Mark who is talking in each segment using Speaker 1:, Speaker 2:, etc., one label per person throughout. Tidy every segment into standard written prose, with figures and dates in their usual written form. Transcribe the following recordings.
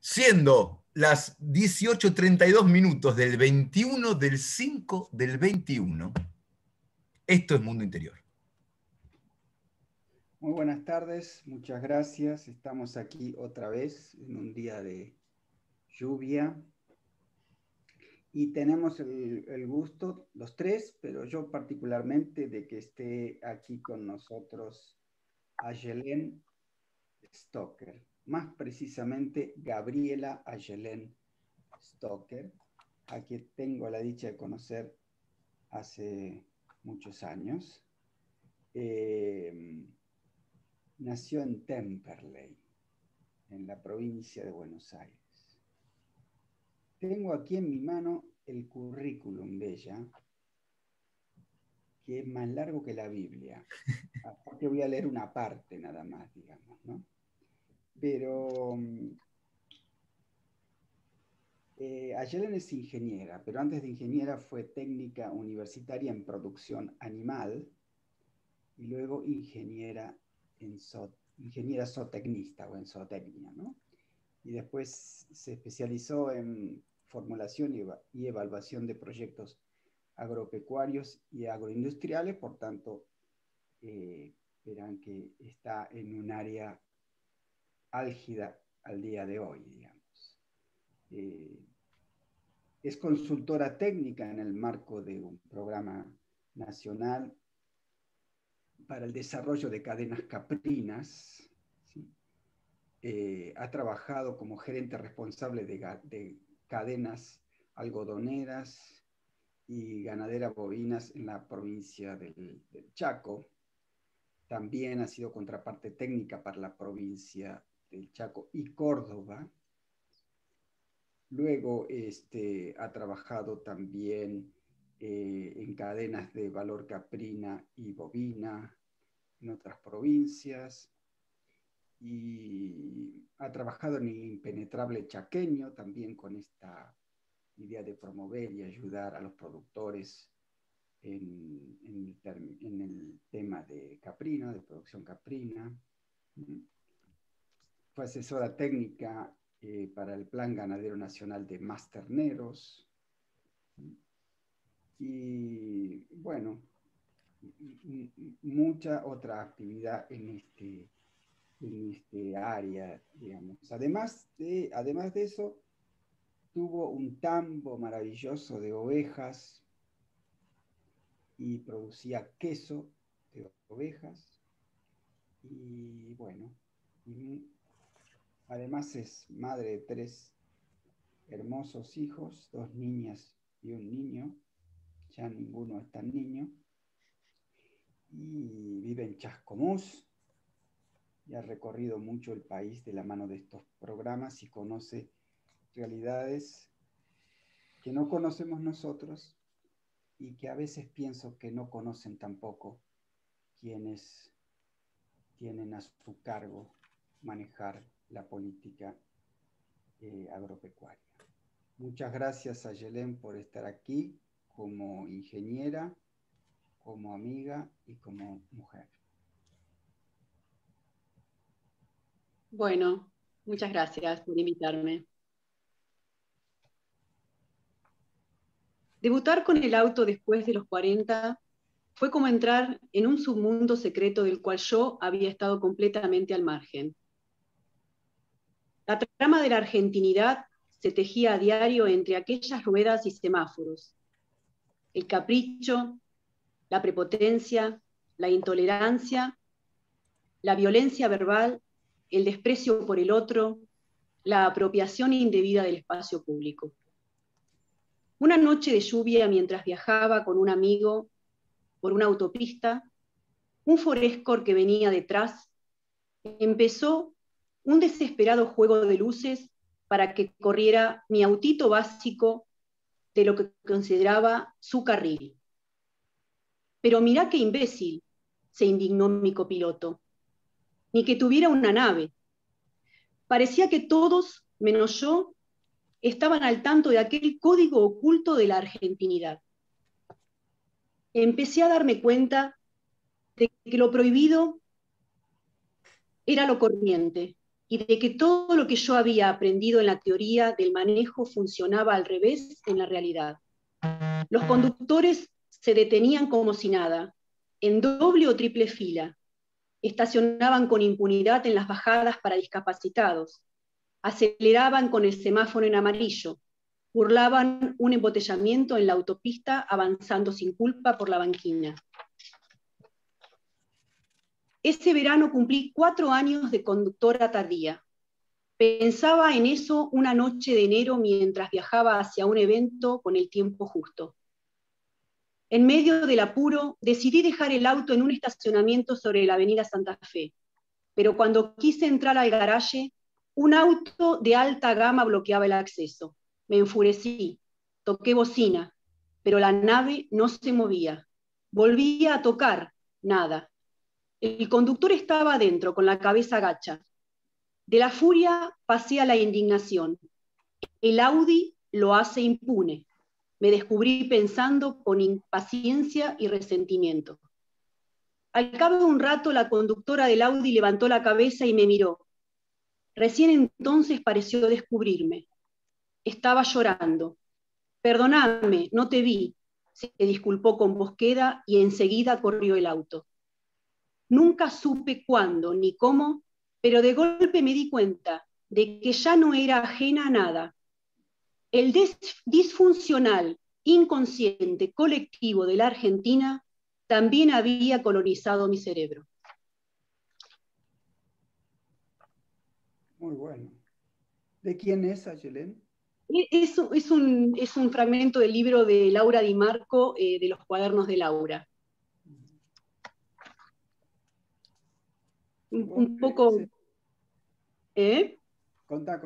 Speaker 1: Siendo las 18:32 del 21 del 5 del 21. Esto es Mundo Interior.
Speaker 2: Muy buenas tardes, muchas gracias. Estamos aquí otra vez en un día de lluvia y tenemos el gusto, los tres, pero yo particularmente, de que esté aquí con nosotros Ayelen Stocker, más precisamente Gabriela Ayelen Stocker, a quien tengo la dicha de conocer hace muchos años. Nació en Temperley, en la provincia de Buenos Aires. Tengo aquí en mi mano el currículum de ella, que es más largo que la Biblia. Aparte voy a leer una parte nada más, digamos, ¿no? Pero Ayelen es ingeniera, pero antes de ingeniera fue técnica universitaria en producción animal y luego ingeniera zootecnista o en zootecnia, ¿no? Y después se especializó en formulación y evaluación de proyectos agropecuarios y agroindustriales, por tanto, verán que está en un área álgida al día de hoy, digamos. Es consultora técnica en el marco de un programa nacional para el desarrollo de cadenas caprinas, ¿sí? Ha trabajado como gerente responsable de cadenas algodoneras y ganaderas bovinas en la provincia del Chaco. También ha sido contraparte técnica para la provincia del Chaco y Córdoba. Luego ha trabajado también en cadenas de valor caprina y bovina en otras provincias. Y ha trabajado en el impenetrable chaqueño, también con esta idea de promover y ayudar a los productores en el tema de caprina, de producción caprina. Fue asesora técnica para el Plan Ganadero Nacional de Más Terneros. Y bueno, mucha otra actividad en este área, digamos. Además de eso, tuvo un tambo maravilloso de ovejas y producía queso de ovejas. Y bueno, además es madre de 3 hermosos hijos, 2 niñas y un niño. Ya ninguno es tan niño. Y vive en Chascomús. Y ha recorrido mucho el país de la mano de estos programas y conoce realidades que no conocemos nosotros y que a veces pienso que no conocen tampoco quienes tienen a su cargo manejar la política agropecuaria. Muchas gracias a Ayelen por estar aquí como ingeniera, como amiga y como mujer.
Speaker 3: Bueno, muchas gracias por invitarme. Debutar con el auto después de los 40 fue como entrar en un submundo secreto del cual yo había estado completamente al margen. La trama de la argentinidad se tejía a diario entre aquellas ruedas y semáforos. El capricho, la prepotencia, la intolerancia, la violencia verbal, el desprecio por el otro, la apropiación indebida del espacio público. Una noche de lluvia, mientras viajaba con un amigo por una autopista, un forescore que venía detrás empezó un desesperado juego de luces para que corriera mi autito básico de lo que consideraba su carril. Pero mirá qué imbécil, se indignó mi copiloto. Ni que tuviera una nave. Parecía que todos, menos yo, estaban al tanto de aquel código oculto de la argentinidad. Empecé a darme cuenta de que lo prohibido era lo corriente, y de que todo lo que yo había aprendido en la teoría del manejo funcionaba al revés en la realidad. Los conductores se detenían como si nada, en doble o triple fila, estacionaban con impunidad en las bajadas para discapacitados, aceleraban con el semáforo en amarillo, burlaban un embotellamiento en la autopista avanzando sin culpa por la banquina. Ese verano cumplí 4 años de conductora tardía. Pensaba en eso una noche de enero mientras viajaba hacia un evento con el tiempo justo. En medio del apuro, decidí dejar el auto en un estacionamiento sobre la avenida Santa Fe, pero cuando quise entrar al garaje, un auto de alta gama bloqueaba el acceso. Me enfurecí, toqué bocina, pero la nave no se movía. Volví a tocar, nada. El conductor estaba adentro, con la cabeza gacha. De la furia pasé a la indignación. El Audi lo hace impune. Me descubrí pensando con impaciencia y resentimiento. Al cabo de un rato, la conductora del Audi levantó la cabeza y me miró. Recién entonces pareció descubrirme. Estaba llorando. Perdóname, no te vi, se disculpó con voz queda y enseguida corrió el auto. Nunca supe cuándo ni cómo, pero de golpe me di cuenta de que ya no era ajena a nada. El disfuncional inconsciente colectivo de la Argentina también había colonizado mi cerebro.
Speaker 2: Muy bueno. ¿De quién es Ayelen?
Speaker 3: Es un fragmento del libro de Laura Di Marco, de los cuadernos de Laura. Un poco...
Speaker 2: Contá,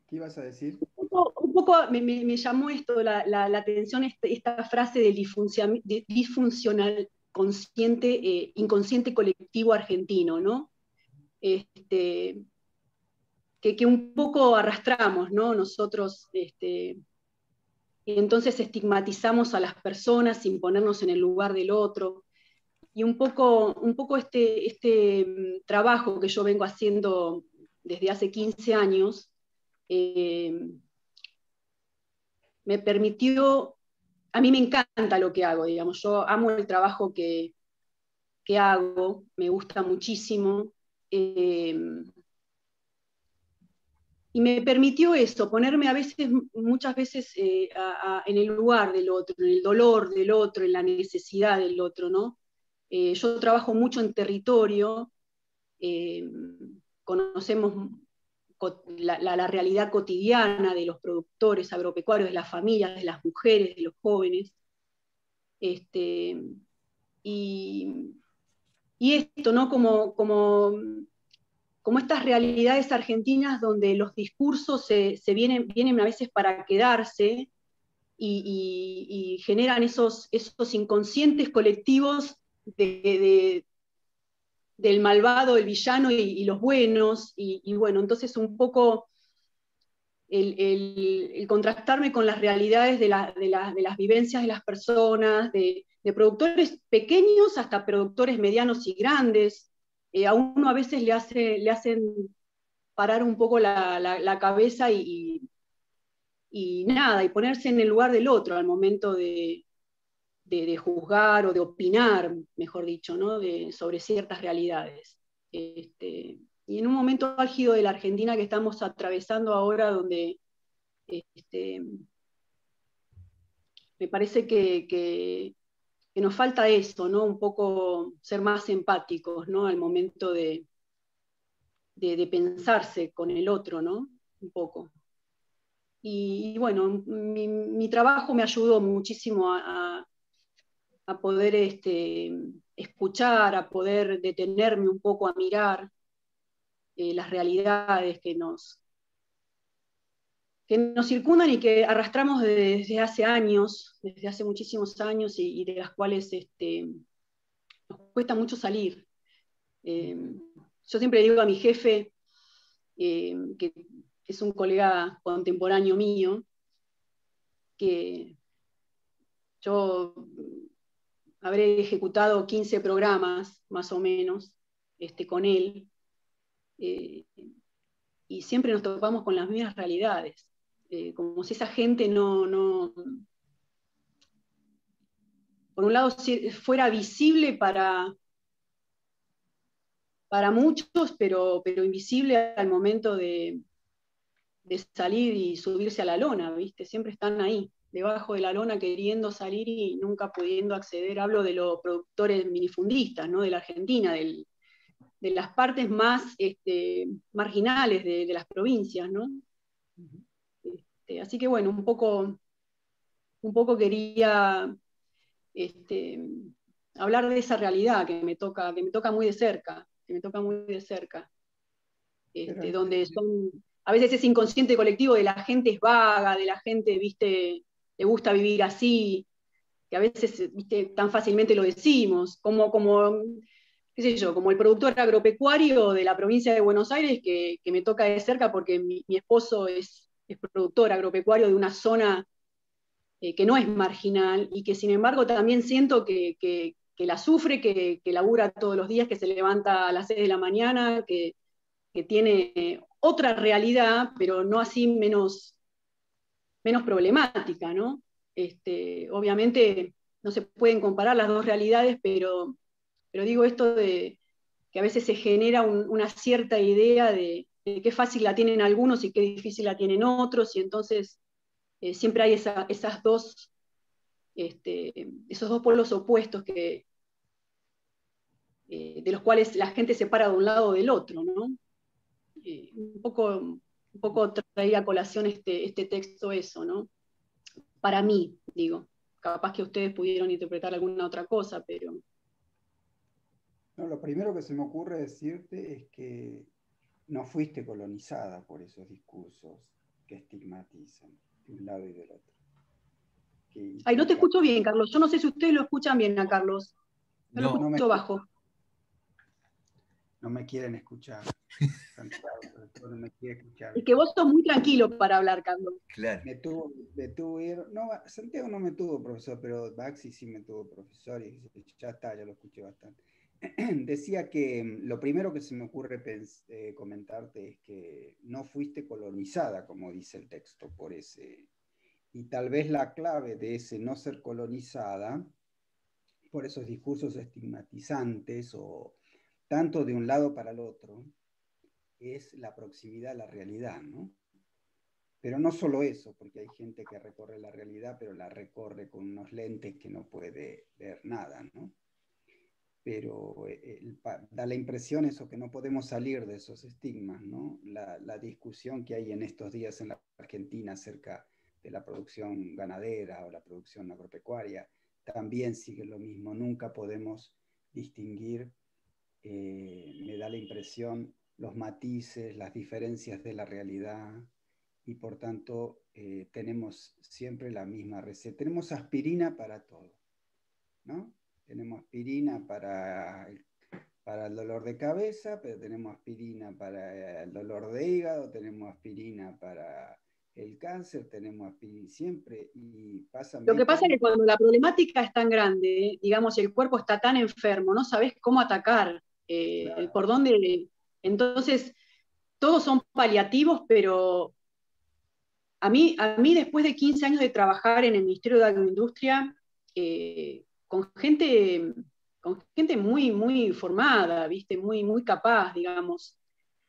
Speaker 2: ¿qué ibas a decir?
Speaker 3: Un poco me llamó esto, la atención, esta frase del disfuncional consciente, inconsciente colectivo argentino, ¿no? Que un poco arrastramos, ¿no? Nosotros, y entonces estigmatizamos a las personas sin ponernos en el lugar del otro. Y un poco este trabajo que yo vengo haciendo desde hace 15 años, me permitió, a mí me encanta lo que hago, digamos, yo amo el trabajo que hago, me gusta muchísimo, y me permitió eso, ponerme muchas veces en el lugar del otro, en el dolor del otro, en la necesidad del otro, ¿no? Yo trabajo mucho en territorio, conocemos la realidad cotidiana de los productores agropecuarios, de las familias, de las mujeres, de los jóvenes. Y esto, ¿no? Como estas realidades argentinas donde los discursos se vienen a veces para quedarse y generan esos inconscientes colectivos del malvado, el villano y los buenos, y bueno, entonces un poco el contrastarme con las realidades de las vivencias de las personas, de productores pequeños hasta productores medianos y grandes. A uno a veces le hacen parar un poco la cabeza y nada, y ponerse en el lugar del otro al momento de juzgar o de opinar, mejor dicho, ¿no? Sobre ciertas realidades. Y en un momento álgido de la Argentina que estamos atravesando ahora, donde me parece que nos falta eso, ¿no? Un poco ser más empáticos, ¿no? Al momento de pensarse con el otro, ¿no? Un poco. Y bueno, mi trabajo me ayudó muchísimo a poder escuchar, a poder detenerme un poco a mirar las realidades que nos circundan y que arrastramos desde hace años, desde hace muchísimos años, y de las cuales nos cuesta mucho salir. Yo siempre digo a mi jefe, que es un colega contemporáneo mío, que yo habré ejecutado 15 programas, más o menos, con él. siempre nos topamos con las mismas realidades, como si esa gente por un lado fuera visible para muchos, pero invisible al momento de salir y subirse a la lona, ¿viste? Siempre están ahí, debajo de la lona queriendo salir y nunca pudiendo acceder. Hablo de los productores minifundistas, ¿no? De la Argentina, de las partes más marginales de las provincias, ¿no? Así que bueno, un poco quería hablar de esa realidad que me toca muy de cerca, donde a veces ese inconsciente colectivo de la gente es vaga, de la gente, viste, le gusta vivir así, que a veces, viste, tan fácilmente lo decimos, como qué sé yo, como el productor agropecuario de la provincia de Buenos Aires, que me toca de cerca porque mi esposo es productor agropecuario de una zona que no es marginal y que sin embargo también siento que la sufre, que labura todos los días, que se levanta a las 6 de la mañana, que tiene otra realidad, pero no así menos problemática, ¿no? Obviamente no se pueden comparar las dos realidades, pero digo esto de que a veces se genera una cierta idea de qué fácil la tienen algunos y qué difícil la tienen otros, y entonces siempre hay esos dos polos opuestos de los cuales la gente se para de un lado o del otro, ¿no? Un poco traía a colación este texto eso, ¿no? Para mí, digo, capaz que ustedes pudieron interpretar alguna otra cosa, pero...
Speaker 2: No, lo primero que se me ocurre decirte es que no fuiste colonizada por esos discursos que estigmatizan de un lado y del otro.
Speaker 3: Ay, no te escucho bien, Carlos. Yo no sé si ustedes lo escuchan bien a Carlos. Yo lo escucho bajo.
Speaker 2: No me quieren escuchar. Santiago, no me quiere escuchar.
Speaker 3: Es que vos sos muy tranquilo para hablar, Carlos.
Speaker 1: Claro.
Speaker 2: Me tuvo ir. No, Santiago no me tuvo profesor, pero Baxi sí me tuvo profesor y ya está, ya lo escuché bastante. Decía que lo primero que se me ocurre comentarte es que no fuiste colonizada, como dice el texto, por ese. Y tal vez la clave de ese no ser colonizada, por esos discursos estigmatizantes o tanto de un lado para el otro, es la proximidad a la realidad, ¿no? Pero no solo eso, porque hay gente que recorre la realidad, pero la recorre con unos lentes que no puede ver nada, ¿no? Pero da la impresión eso, que no podemos salir de esos estigmas, ¿no? La discusión que hay en estos días en la Argentina acerca de la producción ganadera o la producción agropecuaria, también sigue lo mismo, nunca podemos distinguir, me da la impresión, los matices, las diferencias de la realidad, y por tanto tenemos siempre la misma receta. Tenemos aspirina para todo, ¿no? Tenemos aspirina para el dolor de cabeza, pero tenemos aspirina para el dolor de hígado, tenemos aspirina para el cáncer, tenemos aspirina siempre, y pasan.
Speaker 3: Lo que pasa es que cuando la problemática es tan grande, digamos, el cuerpo está tan enfermo, no sabes cómo atacar, claro, por dónde. Entonces, todos son paliativos, pero a mí después de 15 años de trabajar en el Ministerio de Agroindustria, con gente muy, muy formada, ¿viste? Muy, muy capaz, digamos,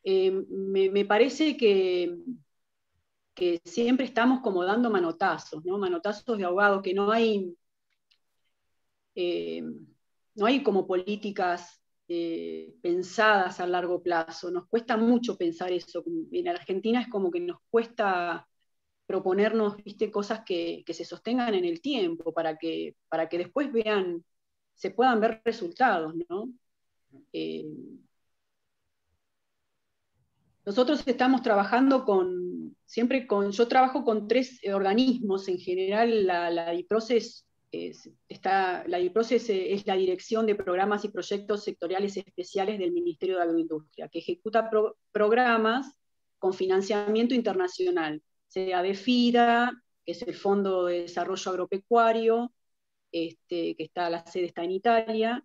Speaker 3: me parece que siempre estamos como dando manotazos, ¿no? Manotazos de ahogado, que no hay como políticas pensadas a largo plazo. Nos cuesta mucho pensar eso. En Argentina es como que nos cuesta proponernos, ¿viste? Cosas que se sostengan en el tiempo para que después se puedan ver resultados, ¿no? Nosotros estamos trabajando yo trabajo con 3 organismos en general. La DIPROCES es la Dirección de Programas y Proyectos Sectoriales Especiales del Ministerio de Agroindustria, que ejecuta programas con financiamiento internacional, sea de FIDA, que es el Fondo de Desarrollo Agropecuario, que la sede está en Italia,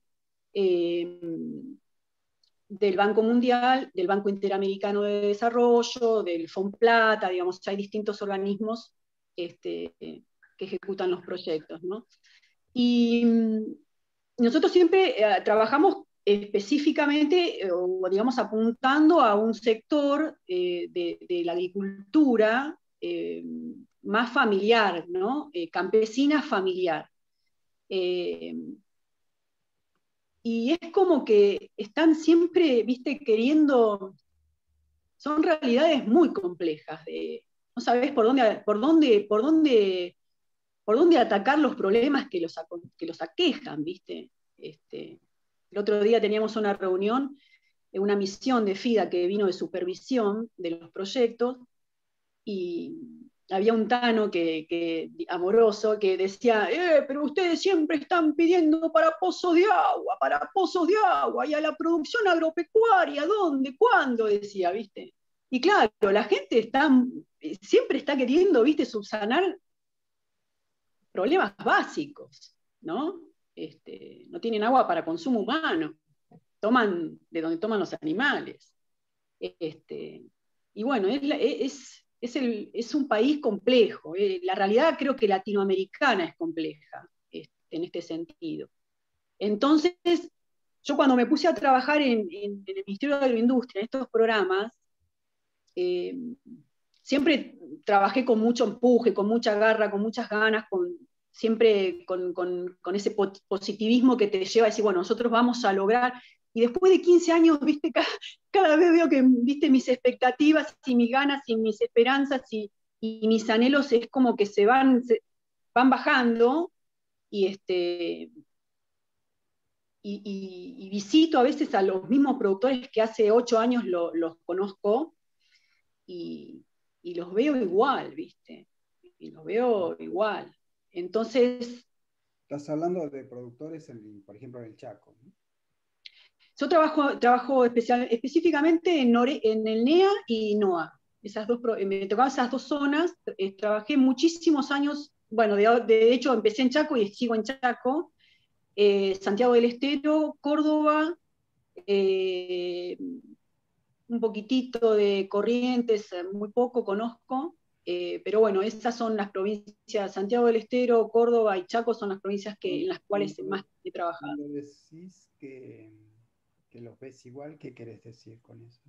Speaker 3: del Banco Mundial, del Banco Interamericano de Desarrollo, del FONPLATA, digamos, hay distintos organismos que ejecutan los proyectos, ¿no? Y nosotros siempre trabajamos específicamente, o digamos, apuntando a un sector de la agricultura más familiar, ¿no? Campesina familiar. Y es como que están siempre, viste, queriendo, son realidades muy complejas, no sabés por dónde atacar los problemas que los aquejan, viste. El otro día teníamos una reunión, una misión de FIDA que vino de supervisión de los proyectos, y había un tano amoroso que decía, pero ustedes siempre están pidiendo para pozos de agua, y a la producción agropecuaria, ¿dónde? ¿Cuándo? Decía, ¿viste? Y claro, la gente siempre está queriendo, ¿viste?, subsanar problemas básicos, ¿no? No tienen agua para consumo humano, toman de donde toman los animales. Y bueno, es un país complejo. La realidad creo que latinoamericana es compleja en este sentido. Entonces, yo cuando me puse a trabajar en el Ministerio de Agroindustria, en estos programas, siempre trabajé con mucho empuje, con mucha garra, con muchas ganas, siempre con ese positivismo que te lleva a decir, bueno, nosotros vamos a lograr. Y después de 15 años, viste, cada vez veo que, viste, mis expectativas y mis ganas y mis esperanzas y mis anhelos es como que se van bajando, y visito a veces a los mismos productores que hace 8 años los conozco, y los veo igual, ¿viste? Y los veo igual. Entonces...
Speaker 2: Estás hablando de productores, por ejemplo, en el Chaco, ¿no?
Speaker 3: Yo trabajo específicamente en el NEA y NOA. Me tocaban esas dos zonas. Trabajé muchísimos años, bueno, de hecho empecé en Chaco y sigo en Chaco, Santiago del Estero, Córdoba, un poquitito de Corrientes, muy poco conozco, pero bueno, esas son las provincias, Santiago del Estero, Córdoba y Chaco son las provincias en las cuales más he trabajado.
Speaker 2: Cuando decís que los ves igual, ¿qué querés decir con eso?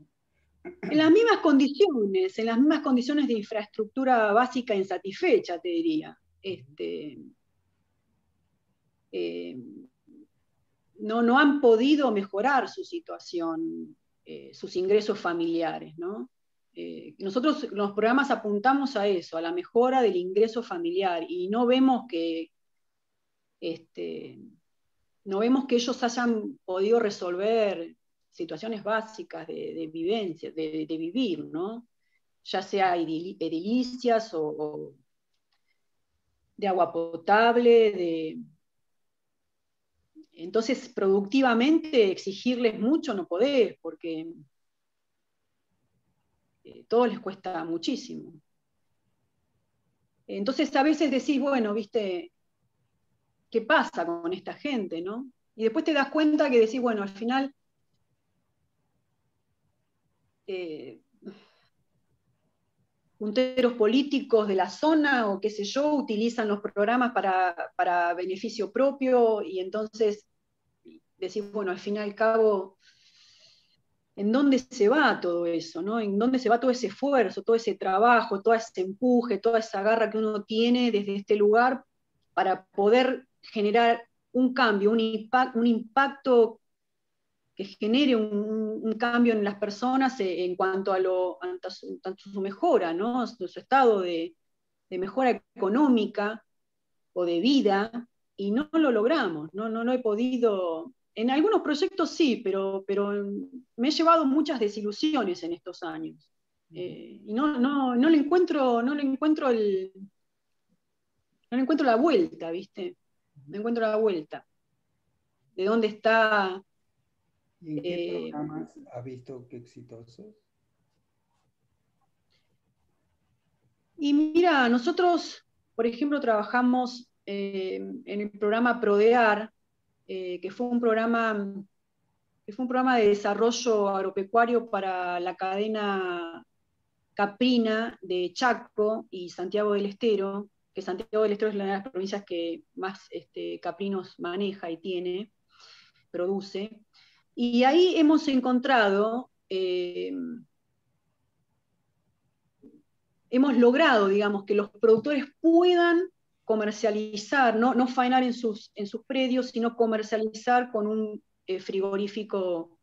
Speaker 3: En las mismas condiciones de infraestructura básica insatisfecha, te diría. No han podido mejorar su situación, sus ingresos familiares, ¿no? Nosotros los programas apuntamos a eso, a la mejora del ingreso familiar, y no vemos que ellos hayan podido resolver situaciones básicas de vivencia, de vivir, ¿no? Ya sea edilicias o de agua potable, Entonces, productivamente, exigirles mucho no podés, porque todo les cuesta muchísimo. Entonces, a veces decís, bueno, viste, ¿qué pasa con esta gente, no? Y después te das cuenta que decís, bueno, al final punteros políticos de la zona o qué sé yo, utilizan los programas para beneficio propio, y entonces decís, bueno, al fin y al cabo, ¿en dónde se va todo eso, ¿no? ¿En dónde se va todo ese esfuerzo, todo ese trabajo, todo ese empuje, toda esa garra que uno tiene desde este lugar para poder generar un cambio, un impacto que genere un cambio en las personas en cuanto a su mejora, ¿no? Su estado de mejora económica o de vida, y no lo logramos, no lo he podido. En algunos proyectos sí, pero me he llevado muchas desilusiones en estos años. Y no le encuentro la vuelta, ¿viste? No encuentro la vuelta. ¿De dónde está?
Speaker 2: ¿Y en qué programas has visto que exitosos?
Speaker 3: Y mira, nosotros, por ejemplo, trabajamos en el programa PRODEAR, que fue un programa que fue un programa de desarrollo agropecuario para la cadena caprina de Chaco y Santiago del Estero, que Santiago del Estero es una de las provincias que más caprinos maneja y tiene, produce. Y ahí hemos encontrado, hemos logrado, digamos, que los productores puedan comercializar, no faenar en sus predios, sino comercializar con un frigorífico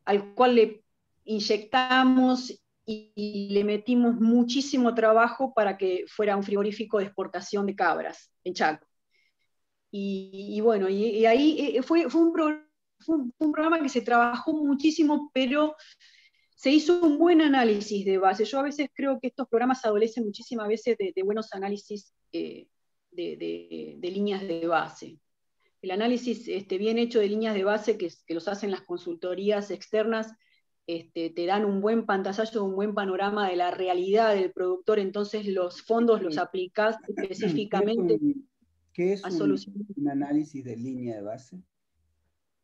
Speaker 3: al cual le inyectamos y le metimos muchísimo trabajo para que fuera un frigorífico de exportación de cabras en Chaco. Y bueno, y ahí fue un programa que se trabajó muchísimo, pero se hizo un buen análisis de base. Yo a veces creo que estos programas adolecen muchísimas veces de buenos análisis de líneas de base. El análisis bien hecho de líneas de base que los hacen las consultorías externas te dan un buen pantallazo, un buen panorama de la realidad del productor, entonces los fondos los aplicás específicamente
Speaker 2: ¿Qué es
Speaker 3: a solucionar.
Speaker 2: un análisis de línea de base?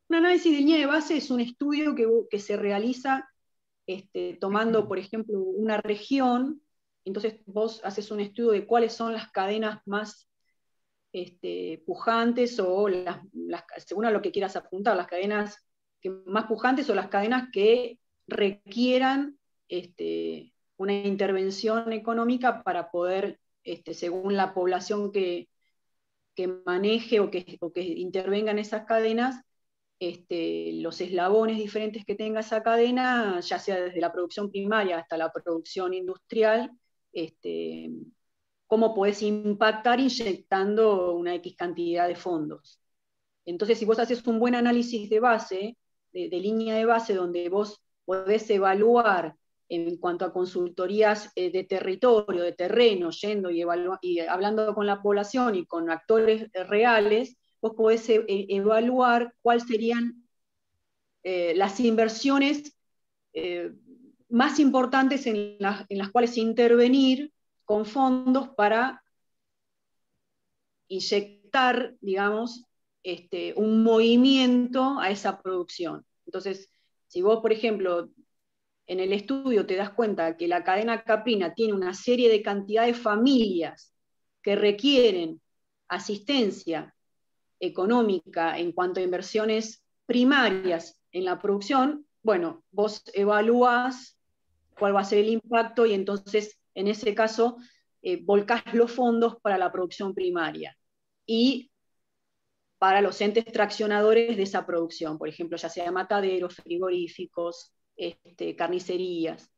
Speaker 3: Un análisis de línea de base es un estudio que se realiza tomando, por ejemplo, una región, entonces vos haces un estudio de cuáles son las cadenas más pujantes o según a lo que quieras apuntar, las cadenas más pujantes o las cadenas que requieran una intervención económica para poder, según la población que maneje o que intervenga en esas cadenas, los eslabones diferentes que tenga esa cadena, ya sea desde la producción primaria hasta la producción industrial, cómo podés impactar inyectando una X cantidad de fondos. Entonces, si vos haces un buen análisis de base, de línea de base, donde vos podés evaluar en cuanto a consultorías de territorio, de terreno, yendo y hablando con la población y con actores reales, vos podés evaluar cuáles serían las inversiones más importantes en las cuales intervenir con fondos para inyectar, digamos, un movimiento a esa producción. Entonces, si vos, por ejemplo, en el estudio te das cuenta que la cadena caprina tiene una serie de cantidad de familias que requieren asistencia económica en cuanto a inversiones primarias en la producción, bueno, vos evaluás cuál va a ser el impacto y entonces, en ese caso, volcás los fondos para la producción primaria y para los entes traccionadores de esa producción, por ejemplo, ya sea mataderos, frigoríficos, carnicerías.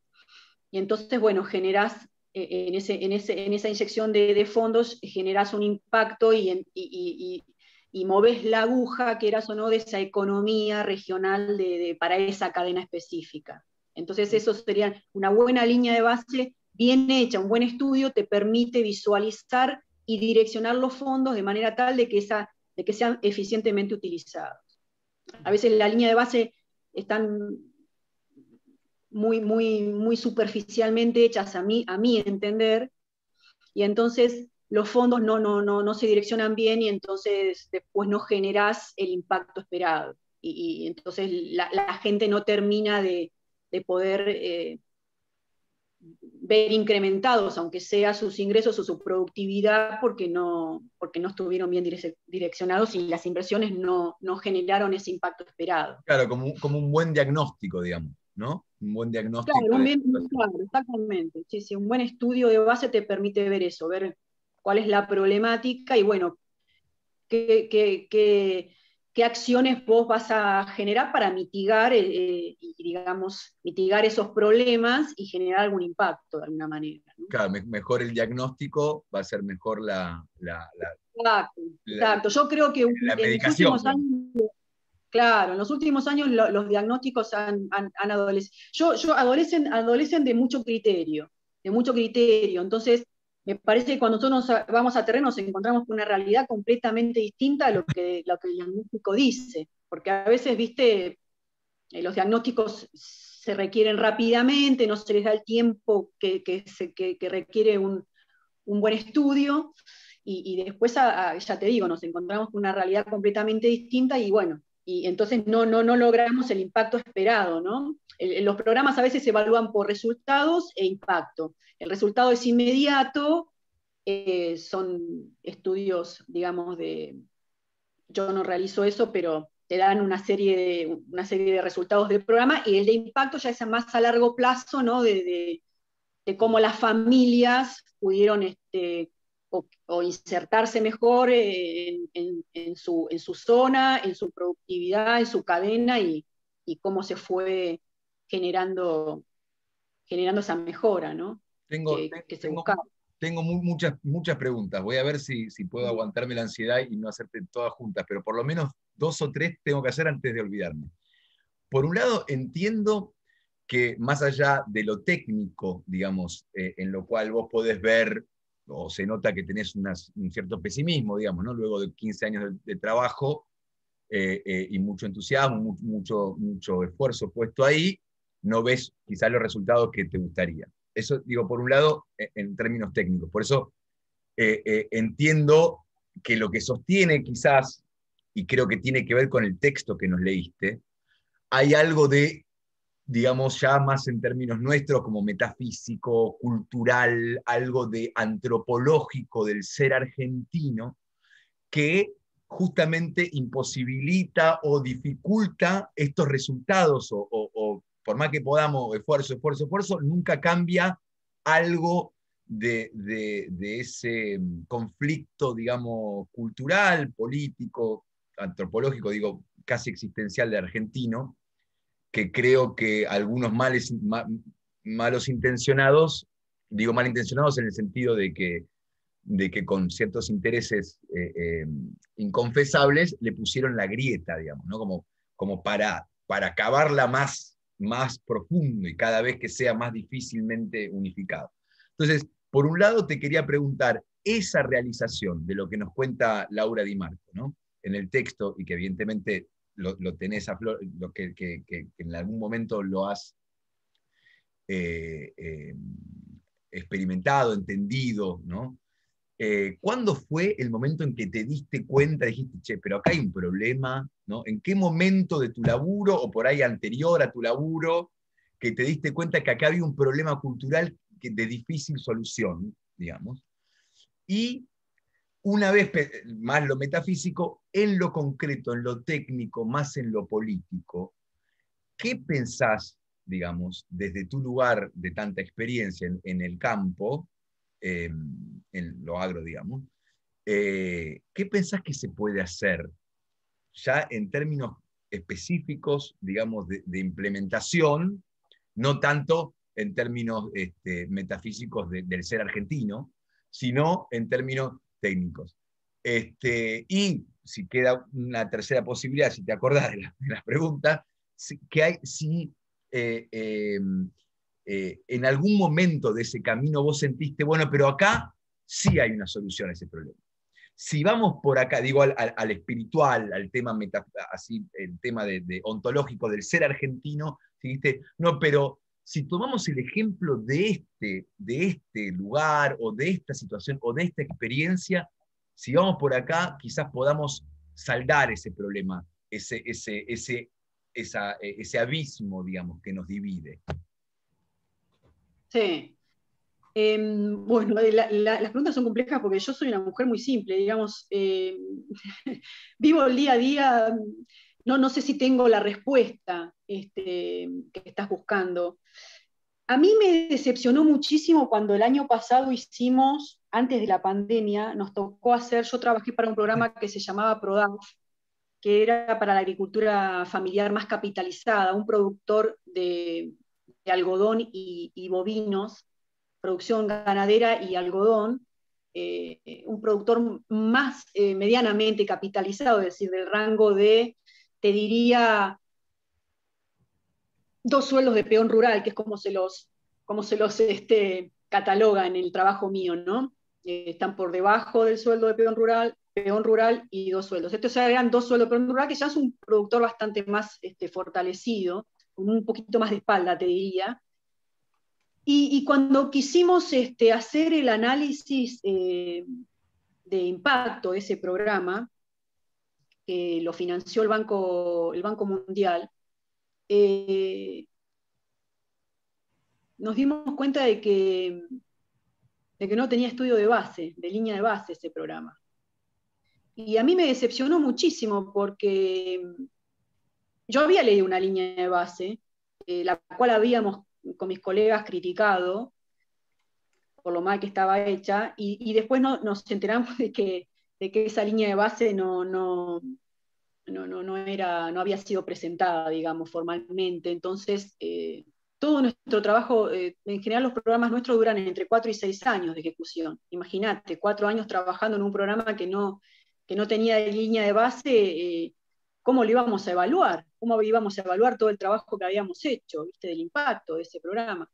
Speaker 3: Y entonces, bueno, generás, en esa inyección de fondos, generás un impacto y movés la aguja, quieras o no, de esa economía regional para esa cadena específica. Entonces eso sería una buena línea de base, bien hecha, un buen estudio, te permite visualizar y direccionar los fondos de manera tal de que sean eficientemente utilizados. A veces la línea de base están muy superficialmente hechas a mi entender, y entonces los fondos no se direccionan bien y entonces después no generás el impacto esperado. Y entonces la gente no termina de poder ver incrementados, aunque sea sus ingresos o su productividad, porque no estuvieron bien direccionados y las inversiones no generaron ese impacto esperado.
Speaker 1: Claro, como un buen diagnóstico, digamos, ¿no? Un buen diagnóstico.
Speaker 3: Claro, exactamente. Sí, un buen estudio de base te permite ver eso, ver cuál es la problemática y bueno, qué acciones vos vas a generar para mitigar, mitigar esos problemas y generar algún impacto de alguna manera, ¿no?
Speaker 1: Claro, mejor el diagnóstico, va a ser mejor
Speaker 3: Exacto. Yo creo que en los últimos años, claro, en los últimos años los diagnósticos han adolecido. Adolecen de mucho criterio, entonces me parece que cuando nosotros vamos a terreno nos encontramos con una realidad completamente distinta a lo que el diagnóstico dice, porque a veces, viste, los diagnósticos se requieren rápidamente, no se les da el tiempo que requiere un buen estudio, y después, ya te digo, nos encontramos con una realidad completamente distinta, y bueno, y entonces no logramos el impacto esperado, ¿no? Los programas a veces se evalúan por resultados e impacto. El resultado es inmediato, son estudios, digamos, yo no realizo eso, pero te dan una serie de resultados del programa, y el de impacto ya es más a largo plazo, ¿no? De cómo las familias pudieron o insertarse mejor en su zona, en su productividad, en su cadena, y cómo se fue generando esa mejora, ¿no?
Speaker 1: Tengo,
Speaker 3: que se
Speaker 1: tengo,
Speaker 3: buscaba.
Speaker 1: tengo muchas preguntas. Voy a ver si puedo aguantarme la ansiedad y no hacerte todas juntas, pero por lo menos 2 o 3 tengo que hacer antes de olvidarme. Por un lado, entiendo que más allá de lo técnico, digamos, en lo cual vos podés ver, o se nota que tenés un cierto pesimismo, digamos, ¿no? Luego de 15 años de trabajo y mucho entusiasmo, mucho esfuerzo puesto ahí, no ves quizás los resultados que te gustaría. Eso, digo, por un lado, en términos técnicos. Por eso entiendo que lo que sostiene quizás, y creo que tiene que ver con el texto que nos leíste, hay algo de, digamos, ya más en términos nuestros, como metafísico, cultural, algo de antropológico del ser argentino, que justamente imposibilita o dificulta estos resultados, o por más que podamos, esfuerzo, nunca cambia algo de ese conflicto, digamos, cultural, político, antropológico, digo, casi existencial de argentino, que creo que algunos malos intencionados, digo malintencionados en el sentido de que con ciertos intereses inconfesables le pusieron la grieta, digamos, ¿no? Como para cavarla más profundo y cada vez que sea más difícilmente unificado. Entonces, por un lado te quería preguntar, esa realización de lo que nos cuenta Laura Di Marco, ¿no? En el texto, y que evidentemente lo tenés a flor, lo que en algún momento lo has experimentado, entendido, ¿no? ¿Cuándo fue el momento en que te diste cuenta, dijiste, che, pero acá hay un problema, ¿no? ¿En qué momento de tu laburo, o por ahí anterior a tu laburo, que te diste cuenta que acá había un problema cultural de difícil solución, digamos? Y una vez más lo metafísico, en lo concreto, en lo técnico, más en lo político, ¿qué pensás, digamos, desde tu lugar de tanta experiencia en el campo, en lo agro, digamos, qué pensás que se puede hacer ya en términos específicos, digamos, de implementación, no tanto en términos metafísicos del ser argentino, sino en términos técnicos? Y si queda una tercera posibilidad, si te acordás de las preguntas, si en algún momento de ese camino vos sentiste, bueno, pero acá sí hay una solución a ese problema. Si vamos por acá, digo, al espiritual, al tema así, el tema de ontológico del ser argentino, dijiste, no, pero si tomamos el ejemplo de este lugar, o de esta situación, o de esta experiencia, si vamos por acá, quizás podamos saldar ese problema, ese abismo, digamos, que nos divide.
Speaker 3: Sí. Bueno, las preguntas son complejas porque yo soy una mujer muy simple, digamos, vivo el día a día, no sé si tengo la respuesta que estás buscando. A mí me decepcionó muchísimo cuando el año pasado hicimos, antes de la pandemia, nos tocó hacer, yo trabajé para un programa que se llamaba PRODAF, que era para la agricultura familiar más capitalizada, un productor de algodón y bovinos, producción ganadera y algodón, un productor más medianamente capitalizado, es decir, del rango de, te diría, 2 sueldos de peón rural, que es como se los cataloga en el trabajo mío, ¿no? Están por debajo del sueldo de peón rural y 2 sueldos. Estos eran 2 sueldos de peón rural, que ya es un productor bastante más fortalecido, con un poquito más de espalda, te diría. Y cuando quisimos hacer el análisis de impacto de ese programa, que lo financió el Banco Mundial, nos dimos cuenta de que no tenía estudio de base, de línea de base ese programa. Y a mí me decepcionó muchísimo porque yo había leído una línea de base, la cual habíamos con mis colegas criticado por lo mal que estaba hecha, y después nos enteramos de que esa línea de base no había sido presentada, digamos, formalmente. Entonces, todo nuestro trabajo, en general los programas nuestros duran entre 4 y 6 años de ejecución. Imagínate, 4 años trabajando en un programa que no tenía línea de base, ¿cómo lo íbamos a evaluar? ¿Cómo íbamos a evaluar todo el trabajo que habíamos hecho, viste, del impacto de ese programa?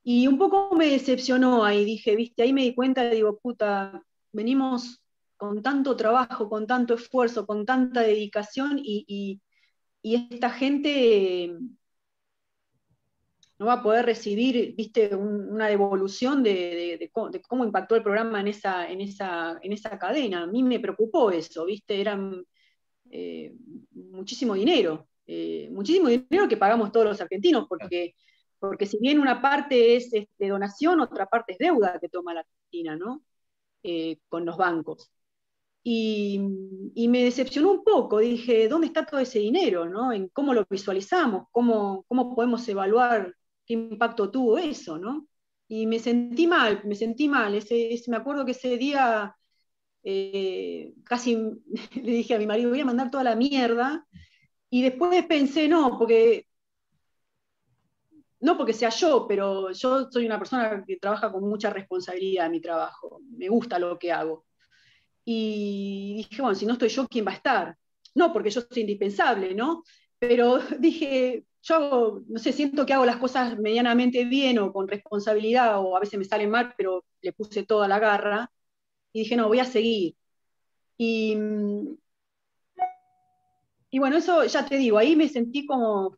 Speaker 3: Y un poco me decepcionó ahí, dije, viste, ahí me di cuenta, digo, puta, venimos con tanto trabajo, con tanto esfuerzo, con tanta dedicación, y esta gente no va a poder recibir, viste, una devolución de cómo impactó el programa en esa cadena. A mí me preocupó eso, viste, eran muchísimo dinero que pagamos todos los argentinos, porque si bien una parte es donación, otra parte es deuda que toma la Argentina, ¿no? Con los bancos. Y me decepcionó un poco, dije, ¿dónde está todo ese dinero? ¿No? ¿En cómo lo visualizamos? ¿Cómo podemos evaluar qué impacto tuvo eso? ¿No? Y me sentí mal. Me acuerdo que ese día casi le dije a mi marido, voy a mandar toda la mierda, y después pensé, no porque sea yo, pero yo soy una persona que trabaja con mucha responsabilidad en mi trabajo, me gusta lo que hago. Y dije, bueno, si no estoy yo, ¿quién va a estar? No porque yo soy indispensable, ¿no? Pero dije, yo no sé, siento que hago las cosas medianamente bien o con responsabilidad, o a veces me salen mal, pero le puse toda la garra. Y dije, no, voy a seguir. Y, y bueno, eso ya te digo, ahí me sentí como,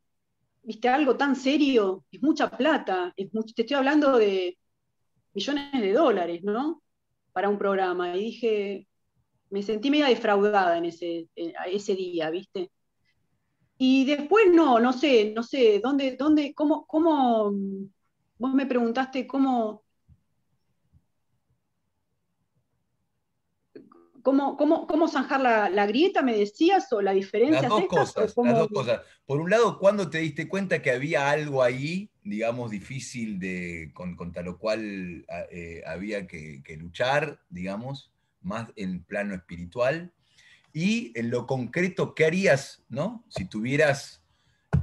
Speaker 3: viste, algo tan serio, es mucha plata, te estoy hablando de millones de dólares, ¿no? Para un programa. Y dije, me sentí media defraudada ese día, ¿viste? Y después no sé, vos me preguntaste cómo zanjar la grieta, me decías, o la diferencia
Speaker 1: Las dos
Speaker 3: estas, o
Speaker 1: cosas, las
Speaker 3: cómo.
Speaker 1: dos cosas. Por un lado, ¿cuándo te diste cuenta que había algo ahí, digamos, difícil contra lo cual había que luchar, digamos, más en plano espiritual? Y en lo concreto, ¿qué harías, ¿no? Si tuvieras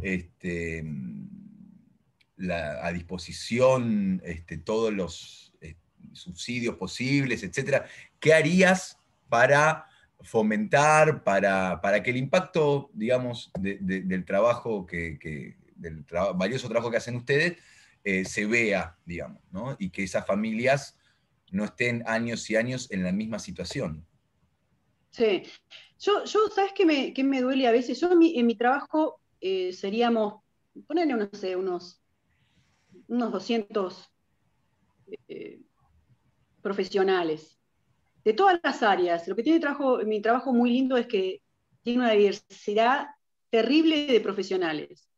Speaker 1: este, a disposición todos los subsidios posibles, etcétera, ¿qué harías para fomentar, para que el impacto, digamos, del trabajo del valioso trabajo que hacen ustedes se vea, digamos, ¿no? Y que esas familias no estén años y años en la misma situación?
Speaker 3: Sí. Yo ¿sabes qué me duele a veces? Yo en mi trabajo seríamos, ponele, no sé, unos 200 eh, profesionales de todas las áreas. Lo que tiene mi trabajo muy lindo es que tiene una diversidad terrible de profesionales.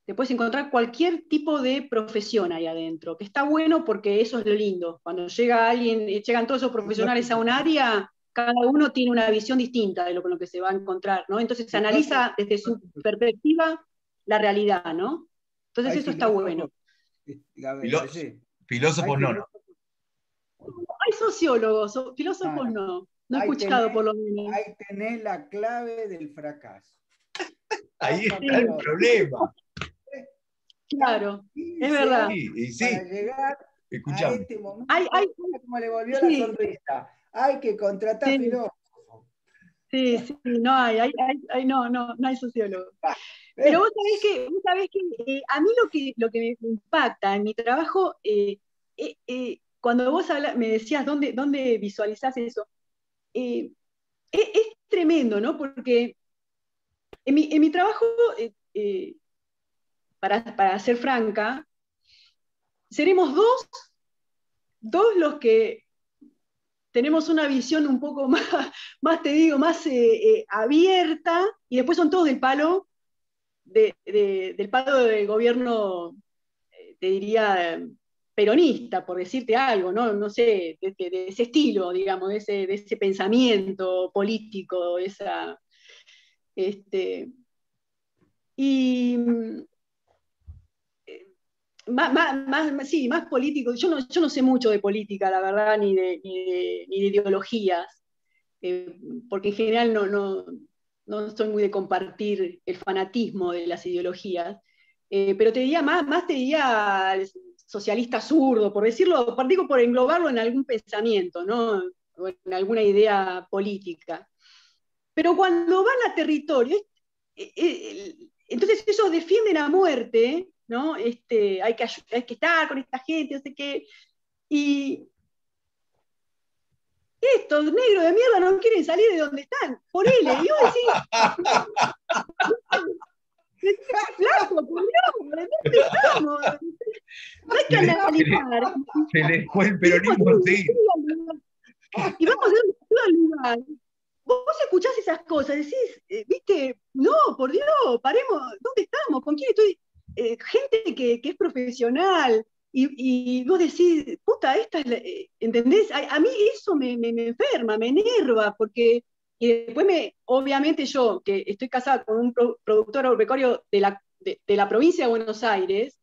Speaker 3: Te puedes encontrar cualquier tipo de profesión ahí adentro, que está bueno porque eso es lo lindo. Cuando llegan todos esos profesionales a un área, cada uno tiene una visión distinta de con lo que se va a encontrar, ¿no? Entonces se analiza desde su perspectiva la realidad, ¿no? Entonces eso está bueno.
Speaker 1: Filósofos no, ¿no?
Speaker 3: Hay sociólogos, filósofos no he escuchado por lo menos.
Speaker 2: Ahí tenés la clave del fracaso.
Speaker 1: Ahí está el problema.
Speaker 3: Claro, es verdad.
Speaker 2: Para llegar a este momento, como le volvió la sonrisa. Hay que contratar filósofos.
Speaker 3: Sí, no hay sociólogos. Pero vos sabés que a mí lo que me impacta en mi trabajo, cuando vos me decías dónde visualizás eso, es tremendo, ¿no? Porque en mi trabajo, para ser franca, seremos dos los que tenemos una visión un poco más te digo, más abierta, y después son todos del palo, del palo del gobierno, te diría, peronista, por decirte algo, ¿no? No sé, de ese estilo, digamos, de ese pensamiento político, y sí, más político. Yo no sé mucho de política, la verdad, ni de ideologías, porque en general no estoy muy de compartir el fanatismo de las ideologías, pero te diría más te diría socialista zurdo, por decirlo, digo, por englobarlo en algún pensamiento, ¿no? O en alguna idea política. Pero cuando van a territorio, entonces ellos defienden a muerte, ¿no? Hay que estar con esta gente, no sé qué, y estos negros de mierda no quieren salir de donde están, ponele, y vos decís, flaco, por Dios, ¿de dónde estamos? No hay que analizar.
Speaker 1: Se les fue el peronismo, sí.
Speaker 3: Y vamos a un lugar. Vos escuchás esas cosas, decís, viste, no, por Dios, paremos, ¿dónde estamos? ¿Con quién estoy? Gente que es profesional, y vos decís, puta, esta es ¿entendés? A mí eso me enferma, me enerva, porque, y después obviamente yo, que estoy casada con un productor agropecuario de la provincia de Buenos Aires,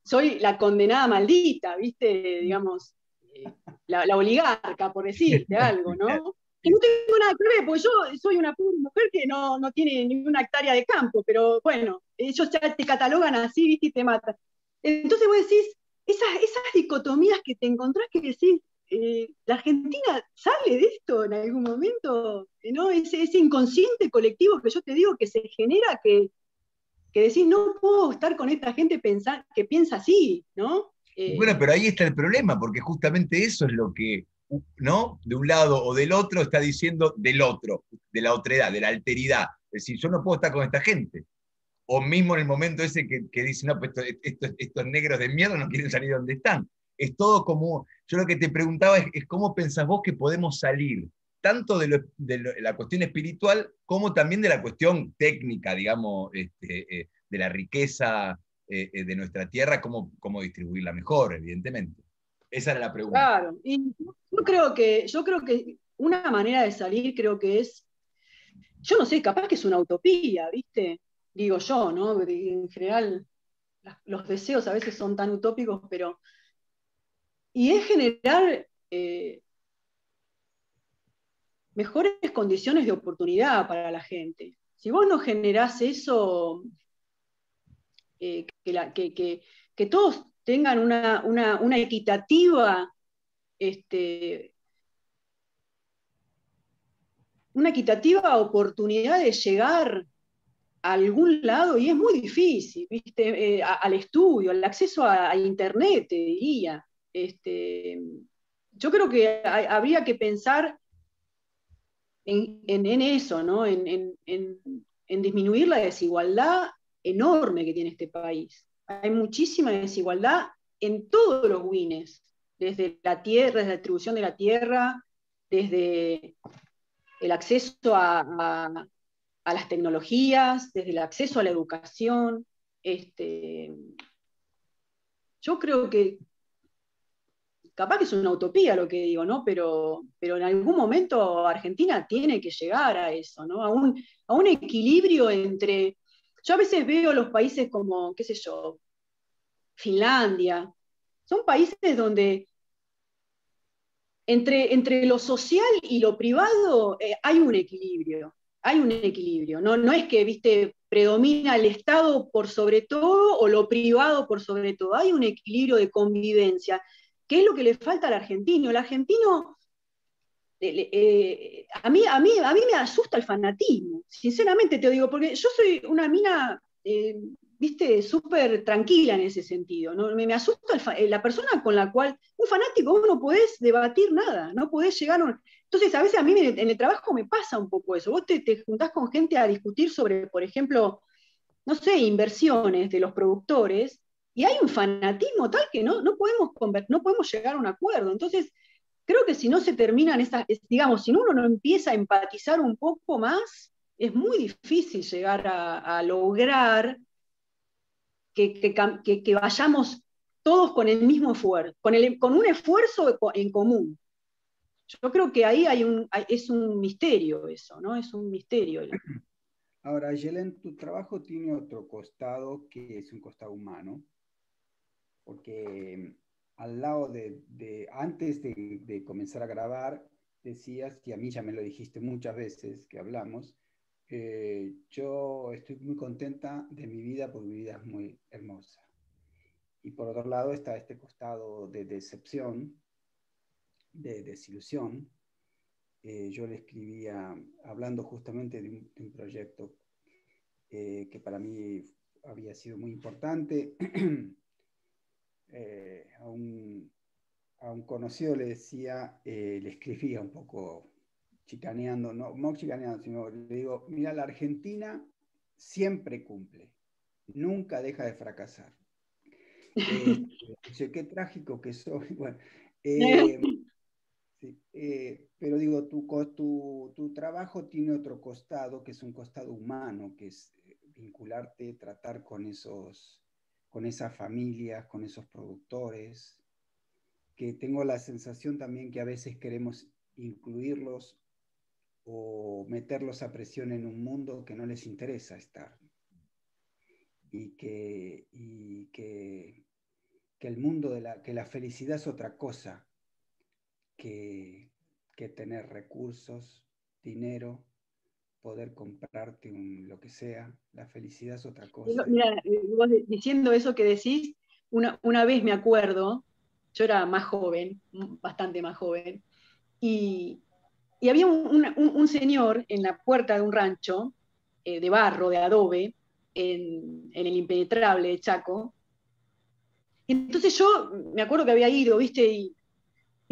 Speaker 3: soy la condenada maldita, ¿viste? Digamos, la oligarca, por decirte algo, ¿no? Que no tengo nada que ver, porque yo soy una pobre mujer que no tiene ninguna hectárea de campo, pero bueno, ellos ya te catalogan así, ¿viste? Y te matan. Entonces vos decís, esas dicotomías que te encontrás, que decís, la Argentina sale de esto en algún momento, ¿no? Ese inconsciente colectivo que yo te digo que se genera, que decís, no puedo estar con esta gente que piensa así, ¿no?
Speaker 1: Bueno, pero ahí está el problema, porque justamente eso es lo que, ¿no? De un lado o del otro está diciendo del otro, de la otredad, de la alteridad. Es decir, yo no puedo estar con esta gente. O mismo en el momento ese que dice, no, pues estos negros de mierda no quieren salir de donde están. Es todo como, yo lo que te preguntaba es cómo pensás vos que podemos salir, tanto de la cuestión espiritual como también de la cuestión técnica, digamos, de la riqueza de nuestra tierra, cómo distribuirla mejor, evidentemente. Esa era la pregunta.
Speaker 3: Claro, y yo creo que una manera de salir creo que es, yo no sé, capaz que es una utopía, ¿viste? Digo yo, ¿no? En general los deseos a veces son tan utópicos, pero... Y es generar mejores condiciones de oportunidad para la gente. Si vos no generás eso, que todos tengan una equitativa, una equitativa oportunidad de llegar a algún lado, y es muy difícil, ¿viste? Al estudio, al acceso a Internet, te diría. Yo creo que habría que pensar en eso, ¿no? En disminuir la desigualdad enorme que tiene este país. Hay muchísima desigualdad en todos los wines, desde la tierra, desde la distribución de la tierra, desde el acceso a las tecnologías, desde el acceso a la educación. Yo creo que capaz que es una utopía lo que digo, ¿no? Pero en algún momento Argentina tiene que llegar a eso, ¿no? A un equilibrio entre... Yo a veces veo los países como, qué sé yo, Finlandia. Son países donde entre lo social y lo privado hay un equilibrio. Hay un equilibrio. No es que, viste, predomina el Estado por sobre todo o lo privado por sobre todo. Hay un equilibrio de convivencia, que es lo que le falta al argentino. El argentino, a mí me asusta el fanatismo, sinceramente te digo, porque yo soy una mina, viste, súper tranquila en ese sentido, ¿no? Me asusta la persona con la cual, un fanático, vos no podés debatir nada, no podés llegar a Entonces, a veces a mí en el trabajo me pasa un poco eso. Vos te juntás con gente a discutir sobre, por ejemplo, no sé, inversiones de los productores, y hay un fanatismo tal que no podemos llegar a un acuerdo. Entonces, creo que si no se terminan esas, digamos, si uno no empieza a empatizar un poco más, es muy difícil llegar a lograr que vayamos todos con el mismo esfuerzo, con un esfuerzo en común. Yo creo que ahí es un misterio eso, ¿no? Es un misterio.
Speaker 2: Ahora, Yelen, tu trabajo tiene otro costado que es un costado humano, porque al lado antes de comenzar a grabar, decías, y a mí ya me lo dijiste muchas veces que hablamos, yo estoy muy contenta de mi vida porque mi vida es muy hermosa. Y por otro lado está este costado de decepción, de desilusión. Yo le escribía, hablando justamente de un proyecto que para mí había sido muy importante, a un conocido le decía, le escribía un poco chicaneando, no chicaneando, sino le digo, mira, la Argentina siempre cumple, nunca deja de fracasar. Qué trágico que soy. Bueno, sí, pero digo, tu trabajo tiene otro costado, que es un costado humano, que es vincularte, tratar con esas familias, con esos productores, que tengo la sensación también que a veces queremos incluirlos o meterlos a presión en un mundo que no les interesa estar. Y que el mundo que la felicidad es otra cosa que tener recursos, dinero, poder comprarte lo que sea. La felicidad es otra cosa.
Speaker 3: Mira, vos diciendo eso que decís, una vez me acuerdo, yo era más joven, bastante más joven, y había un señor en la puerta de un rancho de barro, de adobe, en el impenetrable de Chaco. Entonces yo me acuerdo que había ido, ¿viste? Y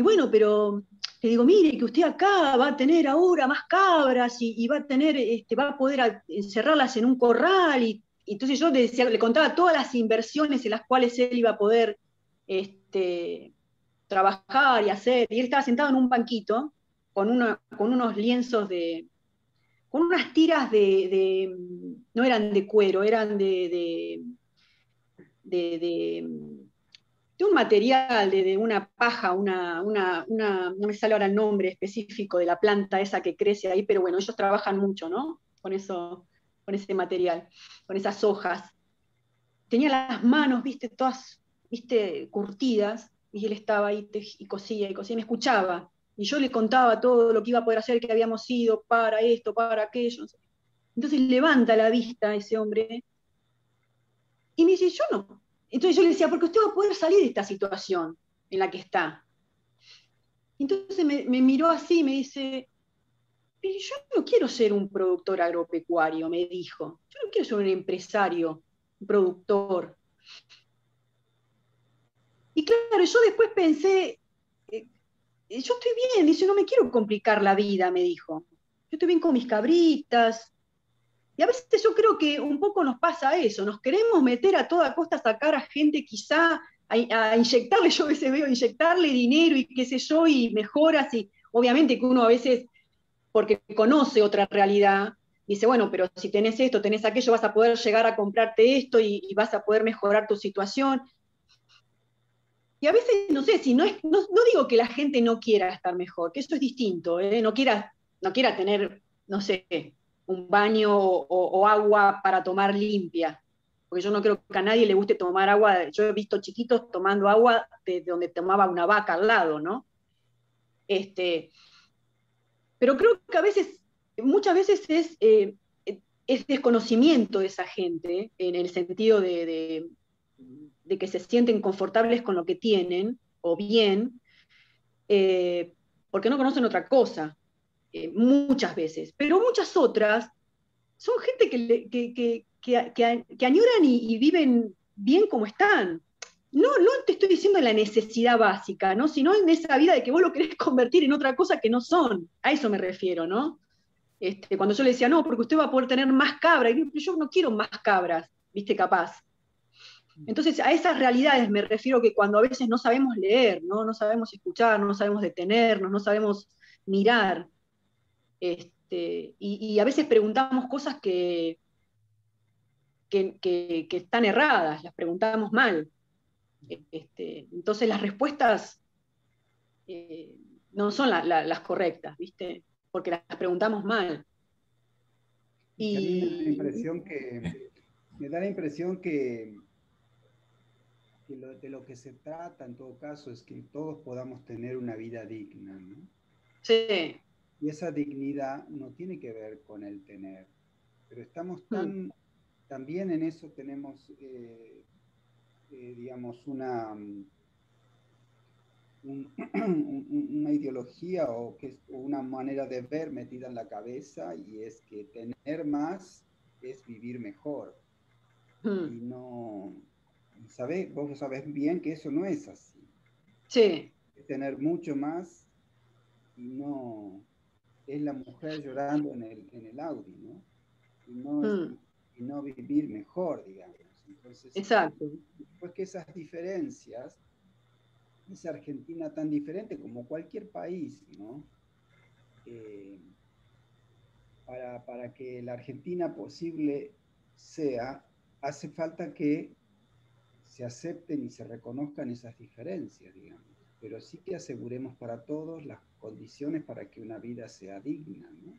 Speaker 3: bueno, pero le digo, mire, que usted acá va a tener ahora más cabras y va a tener, va a poder encerrarlas en un corral. Y entonces yo le contaba todas las inversiones en las cuales él iba a poder trabajar y hacer. Y él estaba sentado en un banquito con unos lienzos con unas tiras no eran de cuero, eran de un material, de una paja, no me sale ahora el nombre específico de la planta esa que crece ahí, pero bueno, ellos trabajan mucho, ¿no? Con ese material, con esas hojas. Tenía las manos, viste, todas, viste, curtidas, y él estaba ahí y cosía, y me escuchaba. Y yo le contaba todo lo que iba a poder hacer, que habíamos ido para esto, para aquello. Entonces levanta la vista ese hombre y me dice, yo no. Entonces yo le decía, porque usted va a poder salir de esta situación en la que está. Entonces me miró así y me dice, pero yo no quiero ser un productor agropecuario, me dijo. Yo no quiero ser un empresario, un productor. Y claro, yo después pensé, yo estoy bien, dice, no me quiero complicar la vida, me dijo. Yo estoy bien con mis cabritas. Y a veces yo creo que un poco nos pasa eso, nos queremos meter a toda costa, sacar a gente quizá, a inyectarle, yo a veces veo, inyectarle dinero y qué sé yo, y mejoras, y obviamente que uno a veces, porque conoce otra realidad, dice, bueno, pero si tenés esto, tenés aquello, vas a poder llegar a comprarte esto y vas a poder mejorar tu situación. Y a veces, no sé, si no digo que la gente no quiera estar mejor, que eso es distinto, ¿eh? No quiera tener, no sé, un baño o agua para tomar limpia, porque yo no creo que a nadie le guste tomar agua. Yo he visto chiquitos tomando agua de donde tomaba una vaca al lado, ¿no? Pero creo que muchas veces es desconocimiento de esa gente, en el sentido de que se sienten confortables con lo que tienen, o bien, porque no conocen otra cosa, muchas veces. Pero muchas otras son gente que añoran y viven bien como están. No te estoy diciendo la necesidad básica, ¿no? Sino en esa vida de que vos lo querés convertir en otra cosa que no son. A eso me refiero, ¿no? Cuando yo le decía, no, porque usted va a poder tener más cabras, y yo no quiero más cabras, ¿viste? Capaz. Entonces, a esas realidades me refiero, que cuando a veces no sabemos leer, ¿no? No sabemos escuchar, no sabemos detenernos, no sabemos mirar, y a veces preguntamos cosas que están erradas, las preguntamos mal. Entonces las respuestas eh, no son las correctas, ¿viste? Porque las preguntamos mal.
Speaker 2: Y a mí me da la
Speaker 3: Y
Speaker 2: impresión que de lo que se trata en todo caso es que todos podamos tener una vida digna, ¿no?
Speaker 3: sí.
Speaker 2: Y esa dignidad no tiene que ver con el tener, pero estamos también en eso tenemos, digamos, una ideología o una manera de ver metida en la cabeza, y es que tener más es vivir mejor. Y no, vos sabés bien que eso no es así.
Speaker 3: Sí.
Speaker 2: Tener mucho más y no es la mujer llorando en el Audi, ¿no? Y no vivir mejor, digamos. Entonces,
Speaker 3: Exacto.
Speaker 2: pues que esas diferencias, esa Argentina tan diferente como cualquier país, ¿no? Para que la Argentina posible sea, hace falta que se acepten y se reconozcan esas diferencias, digamos, pero sí que aseguremos para todos las condiciones para que una vida sea digna, ¿no?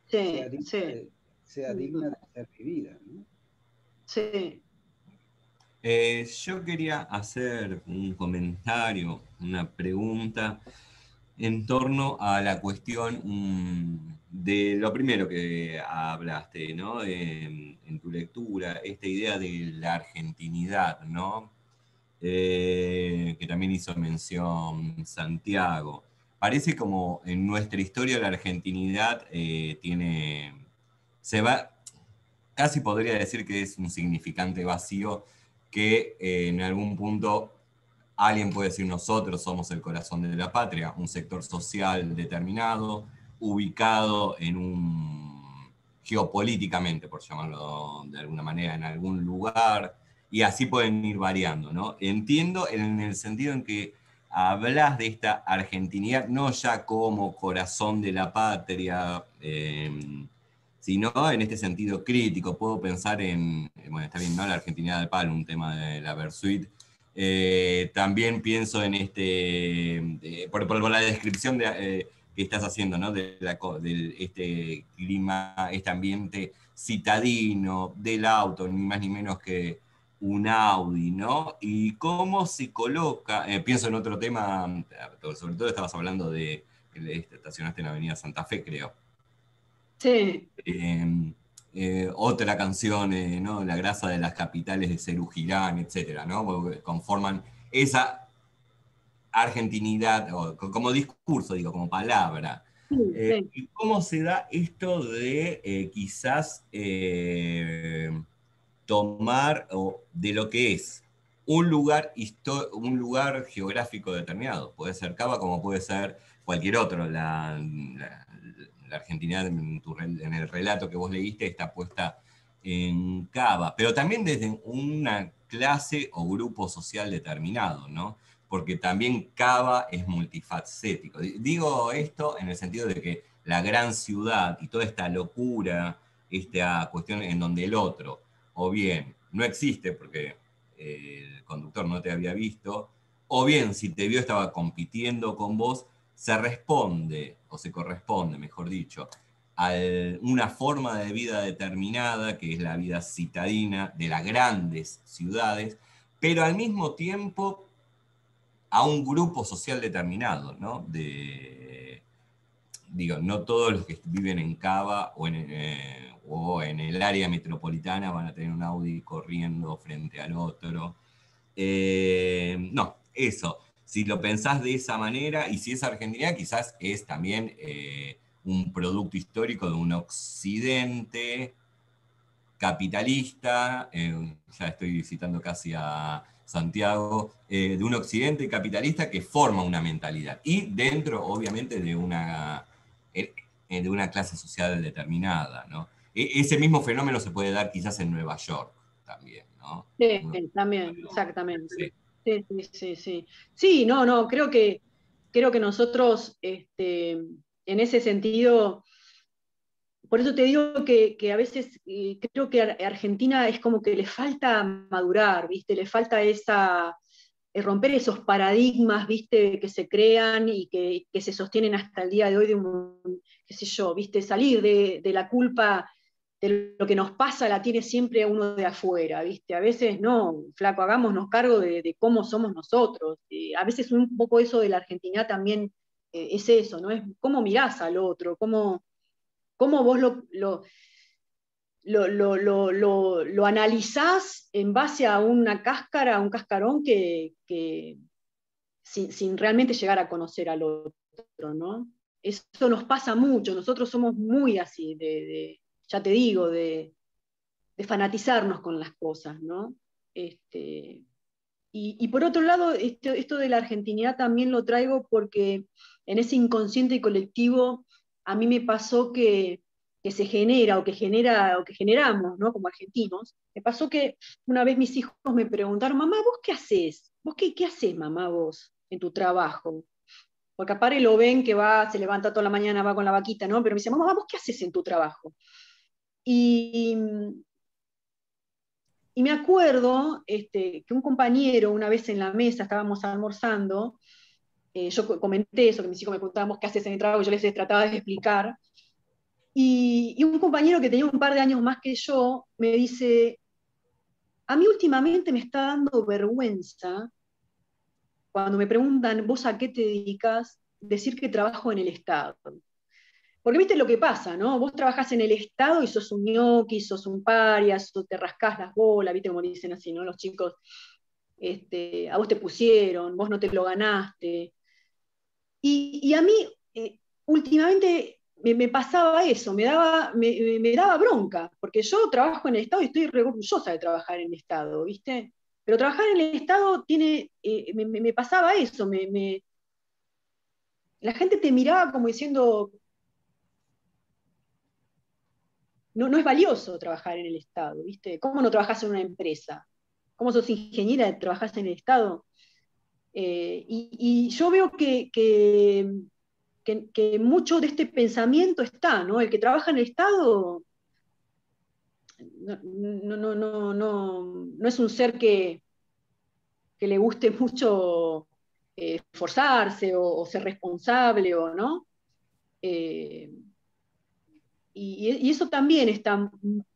Speaker 3: Sí, sí.
Speaker 2: Sea digna de ser vivida, ¿no?
Speaker 3: Sí.
Speaker 4: Yo quería hacer un comentario, una pregunta en torno a la cuestión de lo primero que hablaste, ¿no? En tu lectura, esta idea de la argentinidad, ¿no? Que también hizo mención Santiago. Parece como en nuestra historia la argentinidad se va, casi podría decir que es un significante vacío que en algún punto alguien puede decir nosotros somos el corazón de la patria, un sector social determinado, ubicado en geopolíticamente, por llamarlo de alguna manera, en algún lugar, y así pueden ir variando, ¿no? Entiendo en el sentido en que hablas de esta argentinidad, no ya como corazón de la patria, sino en este sentido crítico. Puedo pensar bueno, está bien, ¿no? La Argentinidad del Palo, un tema de la Versuit. También pienso en por la descripción que estás haciendo, ¿no? De este clima, este ambiente citadino, del auto, ni más ni menos que un Audi, ¿no? Y cómo se coloca, pienso en otro tema, sobre todo estabas hablando de que estacionaste en la Avenida Santa Fe, creo.
Speaker 3: Sí.
Speaker 4: Otra canción, ¿no? La grasa de las capitales de Serú Girán, etcétera, ¿no? Porque conforman esa argentinidad, como discurso, digo, como palabra.
Speaker 3: Sí.
Speaker 4: ¿Y cómo se da esto de quizás tomar de lo que es un lugar geográfico determinado? Puede ser Cava como puede ser cualquier otro. La Argentinidad en el relato que vos leíste está puesta en Cava, pero también desde una clase o grupo social determinado, ¿no? Porque también Cava es multifacético. Digo esto en el sentido de que la gran ciudad y toda esta locura, esta cuestión en donde el otro, o bien no existe porque el conductor no te había visto, o bien si te vio estaba compitiendo con vos, se responde, o se corresponde, mejor dicho, a una forma de vida determinada, que es la vida citadina de las grandes ciudades, pero al mismo tiempo a un grupo social determinado, ¿no? Digo, no todos los que viven en Cava o en el área metropolitana van a tener un Audi corriendo frente al otro. No, eso. Si lo pensás de esa manera, y si es Argentina, quizás es también un producto histórico de un occidente capitalista, ya estoy citando casi a Santiago, de un occidente capitalista que forma una mentalidad. Y dentro, obviamente, de una clase social determinada, ¿no? Ese mismo fenómeno se puede dar quizás en Nueva York también, ¿no? ¿no?
Speaker 3: Sí,
Speaker 4: No,
Speaker 3: también, exactamente.
Speaker 4: sí.
Speaker 3: Sí, sí, sí, sí. Sí, no, creo que nosotros, en ese sentido, por eso te digo que a veces creo que a Argentina es como que le falta madurar, ¿viste? Le falta romper esos paradigmas, ¿viste? Que se crean y que se sostienen hasta el día de hoy qué sé yo, ¿viste? Salir de la culpa de lo que nos pasa la tiene siempre uno de afuera, ¿viste? A veces no, flaco, hagámonos cargo de cómo somos nosotros. A veces un poco eso de la Argentina también es eso, ¿no? Es cómo mirás al otro, cómo vos lo analizás en base a una cáscara, a un cascarón que sin realmente llegar a conocer al otro, ¿no? Eso nos pasa mucho, nosotros somos muy así, ya te digo, de fanatizarnos con las cosas, ¿no? Y por otro lado, esto de la argentinidad también lo traigo porque en ese inconsciente colectivo a mí me pasó que se genera o que generamos, ¿no? Como argentinos. Me pasó que una vez mis hijos me preguntaron, mamá, ¿vos qué haces? ¿Vos qué haces, mamá, vos, en tu trabajo? Porque aparte lo ven que se levanta toda la mañana, va con la vaquita, ¿no? Pero me dice, mamá, ¿vos qué haces en tu trabajo? Y, y me acuerdo que un compañero, una vez en la mesa, estábamos almorzando, yo comenté eso, que mis hijos me preguntaban, ¿qué haces en el trabajo? Yo les trataba de explicar. Y un compañero que tenía un par de años más que yo, me dice, a mí últimamente me está dando vergüenza, cuando me preguntan, ¿vos a qué te dedicas? Decir que trabajo en el Estado. Porque viste lo que pasa, ¿no? Vos trabajás en el Estado y sos un ñoqui, sos un paria, te rascás las bolas, viste como dicen así, ¿no? Los chicos, a vos te pusieron, vos no te lo ganaste. Y a mí, últimamente, me pasaba eso, me daba bronca, porque yo trabajo en el Estado y estoy re orgullosa de trabajar en el Estado, ¿viste? Pero trabajar en el Estado me pasaba eso, la gente te miraba como diciendo, no es valioso trabajar en el Estado, ¿viste? ¿Cómo no trabajás en una empresa? ¿Cómo sos ingeniera y trabajás en el Estado? Y yo veo que mucho de este pensamiento está, ¿no? El que trabaja en el Estado no es un ser que le guste mucho esforzarse o ser responsable, o no. Eh, y eso también está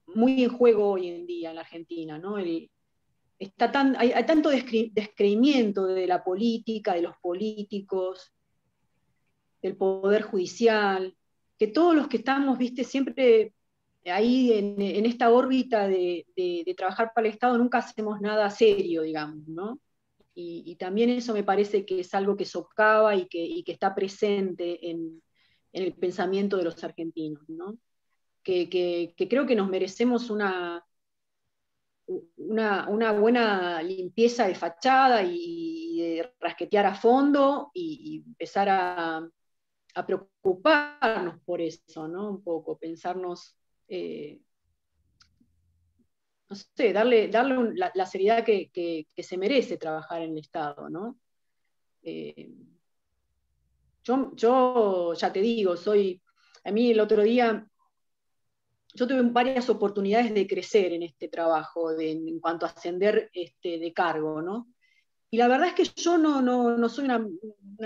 Speaker 3: muy en juego hoy en día en la Argentina, ¿no? Hay tanto descreimiento de la política, de los políticos, del poder judicial, que todos los que estamos, viste, siempre ahí en esta órbita de trabajar para el Estado nunca hacemos nada serio, digamos, ¿no? Y también eso me parece que es algo que socava y que está presente en el pensamiento de los argentinos, ¿no? Que creo que nos merecemos una buena limpieza de fachada y de rasquetear a fondo y empezar a preocuparnos por eso, ¿no? Un poco, pensarnos, no sé, darle la seriedad que se merece trabajar en el Estado, ¿no? Eh, yo ya te digo, a mí el otro día, yo tuve varias oportunidades de crecer en este trabajo, en cuanto a ascender de cargo, ¿no? Y la verdad es que yo no soy una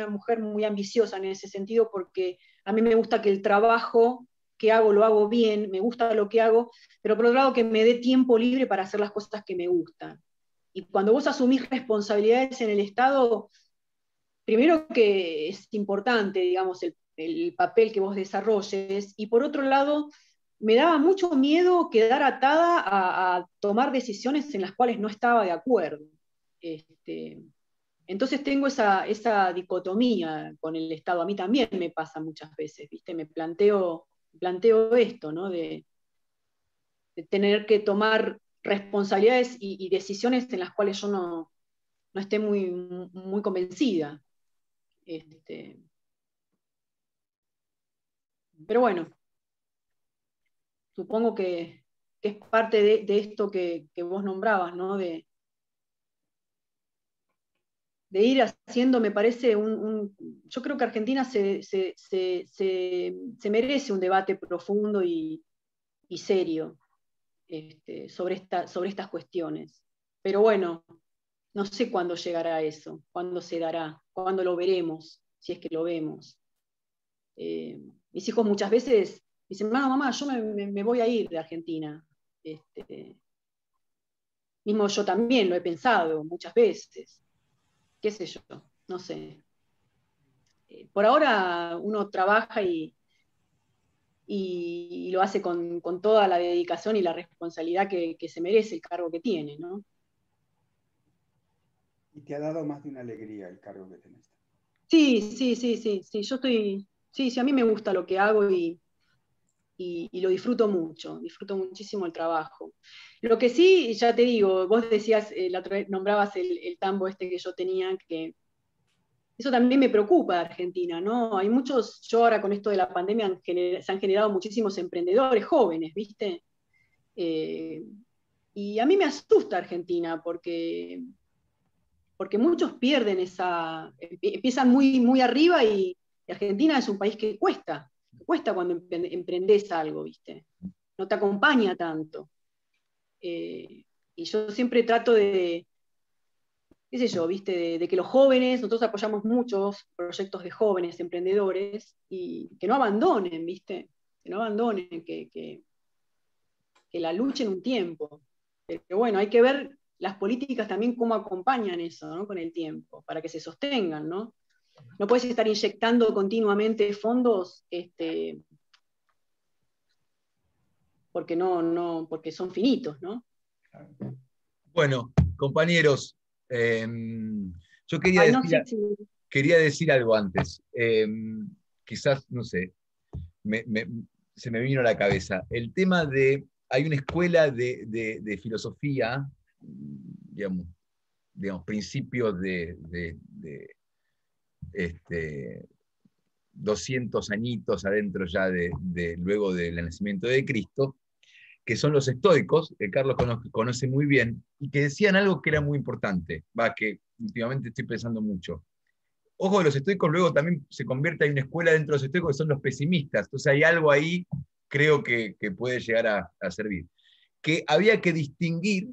Speaker 3: mujer muy ambiciosa en ese sentido, porque a mí me gusta que el trabajo que hago lo hago bien, me gusta lo que hago, pero por otro lado que me dé tiempo libre para hacer las cosas que me gustan. Y cuando vos asumís responsabilidades en el Estado, primero que es importante, digamos, el papel que vos desarrolles, y por otro lado, me daba mucho miedo quedar atada a tomar decisiones en las cuales no estaba de acuerdo. Este, entonces tengo esa dicotomía con el Estado. A mí también me pasa muchas veces, ¿viste? Planteo esto, ¿no? De tener que tomar responsabilidades y decisiones en las cuales yo no esté muy convencida. Pero bueno, supongo que es parte de esto que vos nombrabas, ¿no? De ir haciendo, me parece, yo creo que Argentina se merece un debate profundo y serio sobre estas cuestiones. Pero bueno, no sé cuándo llegará eso, cuándo se dará, cuándo lo veremos, si es que lo vemos. Mis hijos muchas veces dicen, mamá, yo me voy a ir de Argentina. Mismo yo también lo he pensado muchas veces. Qué sé yo, no sé. Por ahora uno trabaja y lo hace con toda la dedicación y la responsabilidad que se merece el cargo que tiene, ¿no?
Speaker 2: Y te ha dado más de una alegría el cargo que tenés.
Speaker 3: Sí, yo estoy, sí, a mí me gusta lo que hago y lo disfruto mucho, disfruto muchísimo el trabajo. Lo que sí, ya te digo, vos decías, la otra vez nombrabas el tambo este que yo tenía, que eso también me preocupa de Argentina, ¿no? Hay muchos, yo ahora con esto de la pandemia se han generado muchísimos emprendedores jóvenes, ¿viste? Y a mí me asusta Argentina porque muchos pierden empiezan muy, muy arriba y Argentina es un país que cuesta cuando emprendes algo, ¿viste? No te acompaña tanto. Y yo siempre trato de, qué sé yo, ¿viste? De que los jóvenes, nosotros apoyamos muchos proyectos de jóvenes emprendedores y que no abandonen, ¿viste? Que no abandonen, que la luchen un tiempo. Pero bueno, hay que ver las políticas también cómo acompañan eso, ¿no? Con el tiempo, para que se sostengan, ¿no? No puedes estar inyectando continuamente fondos porque porque son finitos, ¿no?
Speaker 1: Bueno, compañeros, yo quería
Speaker 3: Ay, no,
Speaker 1: decir,
Speaker 3: sí.
Speaker 1: quería decir algo antes. Quizás, no sé, se me vino a la cabeza. El tema hay una escuela de filosofía, digamos, principios de 200 añitos adentro ya luego del nacimiento de Cristo, que son los estoicos, que Carlos conoce muy bien, y que decían algo que era muy importante, que últimamente estoy pensando mucho. Ojo, de los estoicos luego también se convierte en una escuela dentro de los estoicos que son los pesimistas, entonces hay algo ahí, creo que puede llegar a servir. Que había que distinguir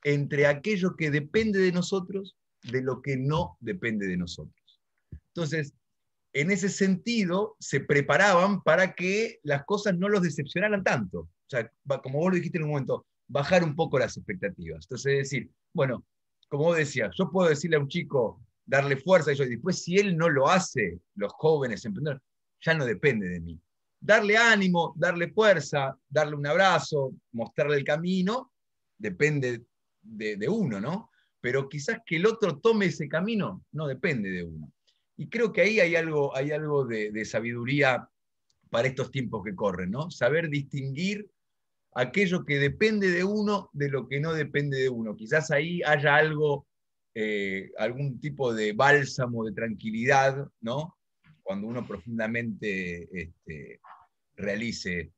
Speaker 1: entre aquello que depende de nosotros de lo que no depende de nosotros. Entonces, en ese sentido, se preparaban para que las cosas no los decepcionaran tanto. O sea, como vos lo dijiste en un momento, bajar un poco las expectativas. Entonces, es decir, bueno, como vos decías, yo puedo decirle a un chico, darle fuerza, y después si él no lo hace, los jóvenes emprendedores, ya no depende de mí. Darle ánimo, darle fuerza, darle un abrazo, mostrarle el camino, depende de uno, ¿no? Pero quizás que el otro tome ese camino, no depende de uno. Y creo que ahí hay algo de sabiduría para estos tiempos que corren, ¿no? Saber distinguir aquello que depende de uno de lo que no depende de uno. Quizás ahí haya algo, algún tipo de bálsamo de tranquilidad, ¿no? Cuando uno profundamente realice,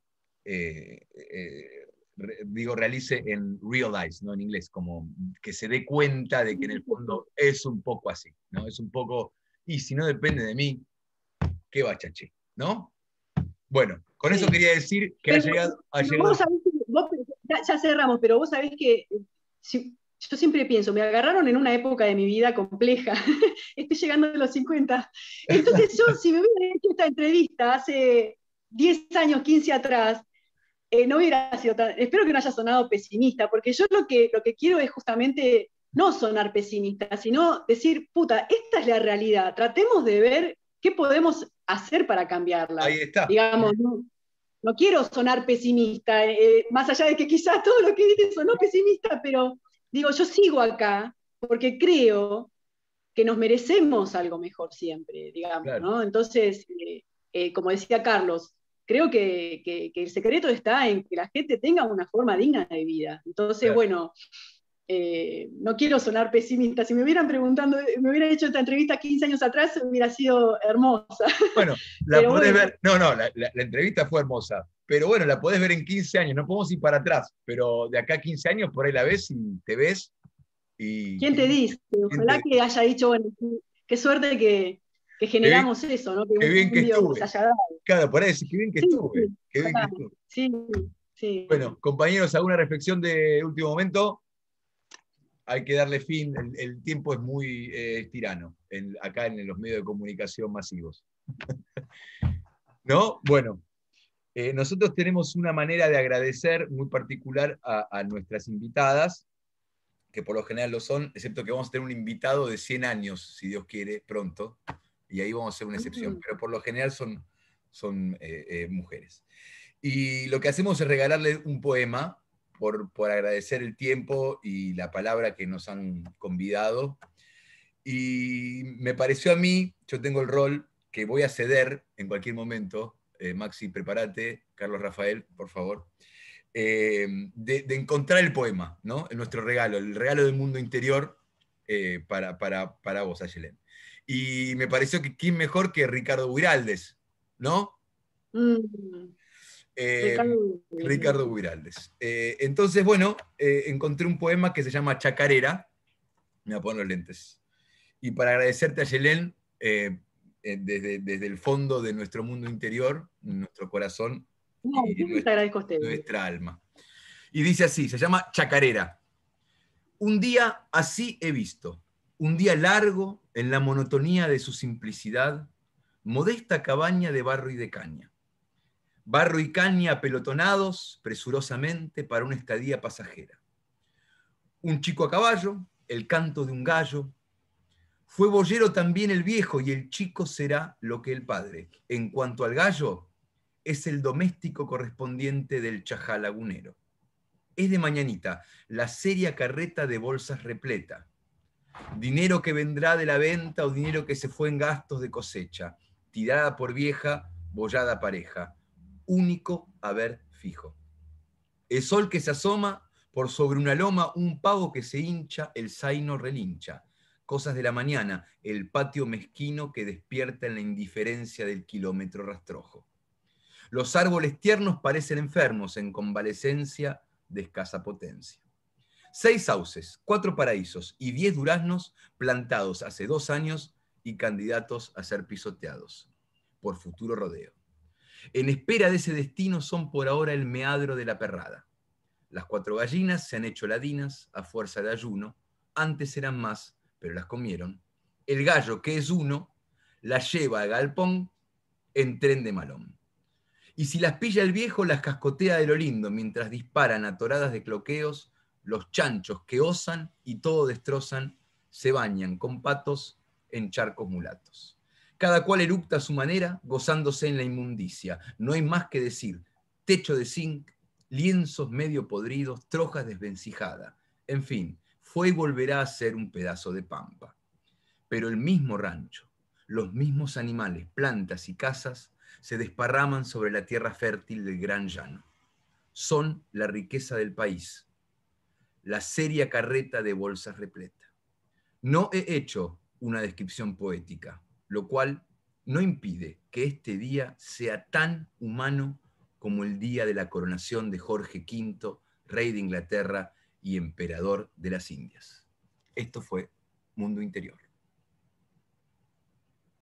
Speaker 1: realice en realize, ¿no? En inglés, como que se dé cuenta de que en el fondo es un poco así, ¿no? Es un poco, y si no depende de mí, ¿qué bachaché? ¿No? Bueno, con eso quería decir que
Speaker 3: pero,
Speaker 1: ha llegado.
Speaker 3: Vos sabés ya cerramos, pero vos sabés que yo siempre pienso, me agarraron en una época de mi vida compleja, estoy llegando a los 50, entonces yo si me hubiera hecho esta entrevista hace 10 años, 15 atrás, no hubiera sido tan, espero que no haya sonado pesimista, porque yo lo que quiero es justamente no sonar pesimista, sino decir, puta, esta es la realidad, tratemos de ver qué podemos hacer para cambiarla.
Speaker 1: Ahí está.
Speaker 3: Digamos, no quiero sonar pesimista, más allá de que quizás todo lo que dije sonó pesimista, pero digo, yo sigo acá porque creo que nos merecemos algo mejor siempre, digamos, claro. ¿No? Entonces, como decía Carlos, creo que el secreto está en que la gente tenga una forma digna de vida. Entonces, claro. Bueno, no quiero sonar pesimista, si me hubieran hecho esta entrevista 15 años atrás, hubiera sido hermosa.
Speaker 1: Bueno, la podés ver, no, la entrevista fue hermosa, pero bueno, la podés ver en 15 años, no podemos ir para atrás, pero de acá a 15 años por ahí la ves y te ves. Y,
Speaker 3: ¿Quién te dice? Ojalá que haya dicho, bueno, qué suerte que generamos eso, ¿no?
Speaker 1: Qué bien que estuve.
Speaker 3: Se haya dado.
Speaker 1: Claro, por ahí decir, qué bien que estuve. Qué bien que estuve.
Speaker 3: Sí.
Speaker 1: Bueno, compañeros, ¿alguna reflexión de último momento? Hay que darle fin, el tiempo es muy tirano, acá en los medios de comunicación masivos. ¿No? Bueno, nosotros tenemos una manera de agradecer muy particular a nuestras invitadas, que por lo general lo son, excepto que vamos a tener un invitado de 100 años, si Dios quiere, pronto, y ahí vamos a hacer una excepción, pero por lo general son mujeres. Y lo que hacemos es regalarle un poema por agradecer el tiempo y la palabra que nos han convidado. Y me pareció a mí, yo tengo el rol que voy a ceder en cualquier momento, Maxi, prepárate, Carlos Rafael, por favor, de encontrar el poema, ¿no? Nuestro regalo, el regalo del mundo interior para vos, Ayelen. Y me pareció que quién mejor que Ricardo Buiraldes, ¿no? Ricardo Buiraldes. Entonces, bueno, encontré un poema que se llama Chacarera. Me voy a poner los lentes. Y para agradecerte, Ayelen, desde el fondo de nuestro mundo interior, nuestro corazón y nuestra alma. Y dice así, se llama Chacarera. Un día así he visto, un día largo en la monotonía de su simplicidad, modesta cabaña de barro y de caña. Barro y caña apelotonados presurosamente para una estadía pasajera. Un chico a caballo, el canto de un gallo. Fue boyero también el viejo y el chico será lo que el padre. En cuanto al gallo, es el doméstico correspondiente del chajá lagunero. Es de mañanita, la seria carreta de bolsas repleta. Dinero que vendrá de la venta o dinero que se fue en gastos de cosecha. Tirada por vieja, bollada pareja. Único haber fijo. El sol que se asoma por sobre una loma, un pavo que se hincha, el zaino relincha. Cosas de la mañana, el patio mezquino que despierta en la indiferencia del kilómetro rastrojo. Los árboles tiernos parecen enfermos en convalecencia de escasa potencia. 6 sauces, 4 paraísos y 10 duraznos plantados hace 2 años y candidatos a ser pisoteados por futuro rodeo. En espera de ese destino son por ahora el meadro de la perrada. Las 4 gallinas se han hecho ladinas a fuerza de ayuno, antes eran más, pero las comieron. El gallo, que es uno, las lleva al galpón en tren de malón. Y si las pilla el viejo, las cascotea de lo lindo, mientras disparan atoradas de cloqueos, los chanchos que osan y todo destrozan, se bañan con patos en charcos mulatos. Cada cual eructa a su manera, gozándose en la inmundicia. No hay más que decir, techo de zinc, lienzos medio podridos, trojas desvencijadas. En fin, fue y volverá a ser un pedazo de pampa. Pero el mismo rancho, los mismos animales, plantas y casas, se desparraman sobre la tierra fértil del gran llano. Son la riqueza del país, la seria carreta de bolsas repleta. No he hecho una descripción poética, lo cual no impide que este día sea tan humano como el día de la coronación de Jorge V, rey de Inglaterra y emperador de las Indias. Esto fue Mundo Interior.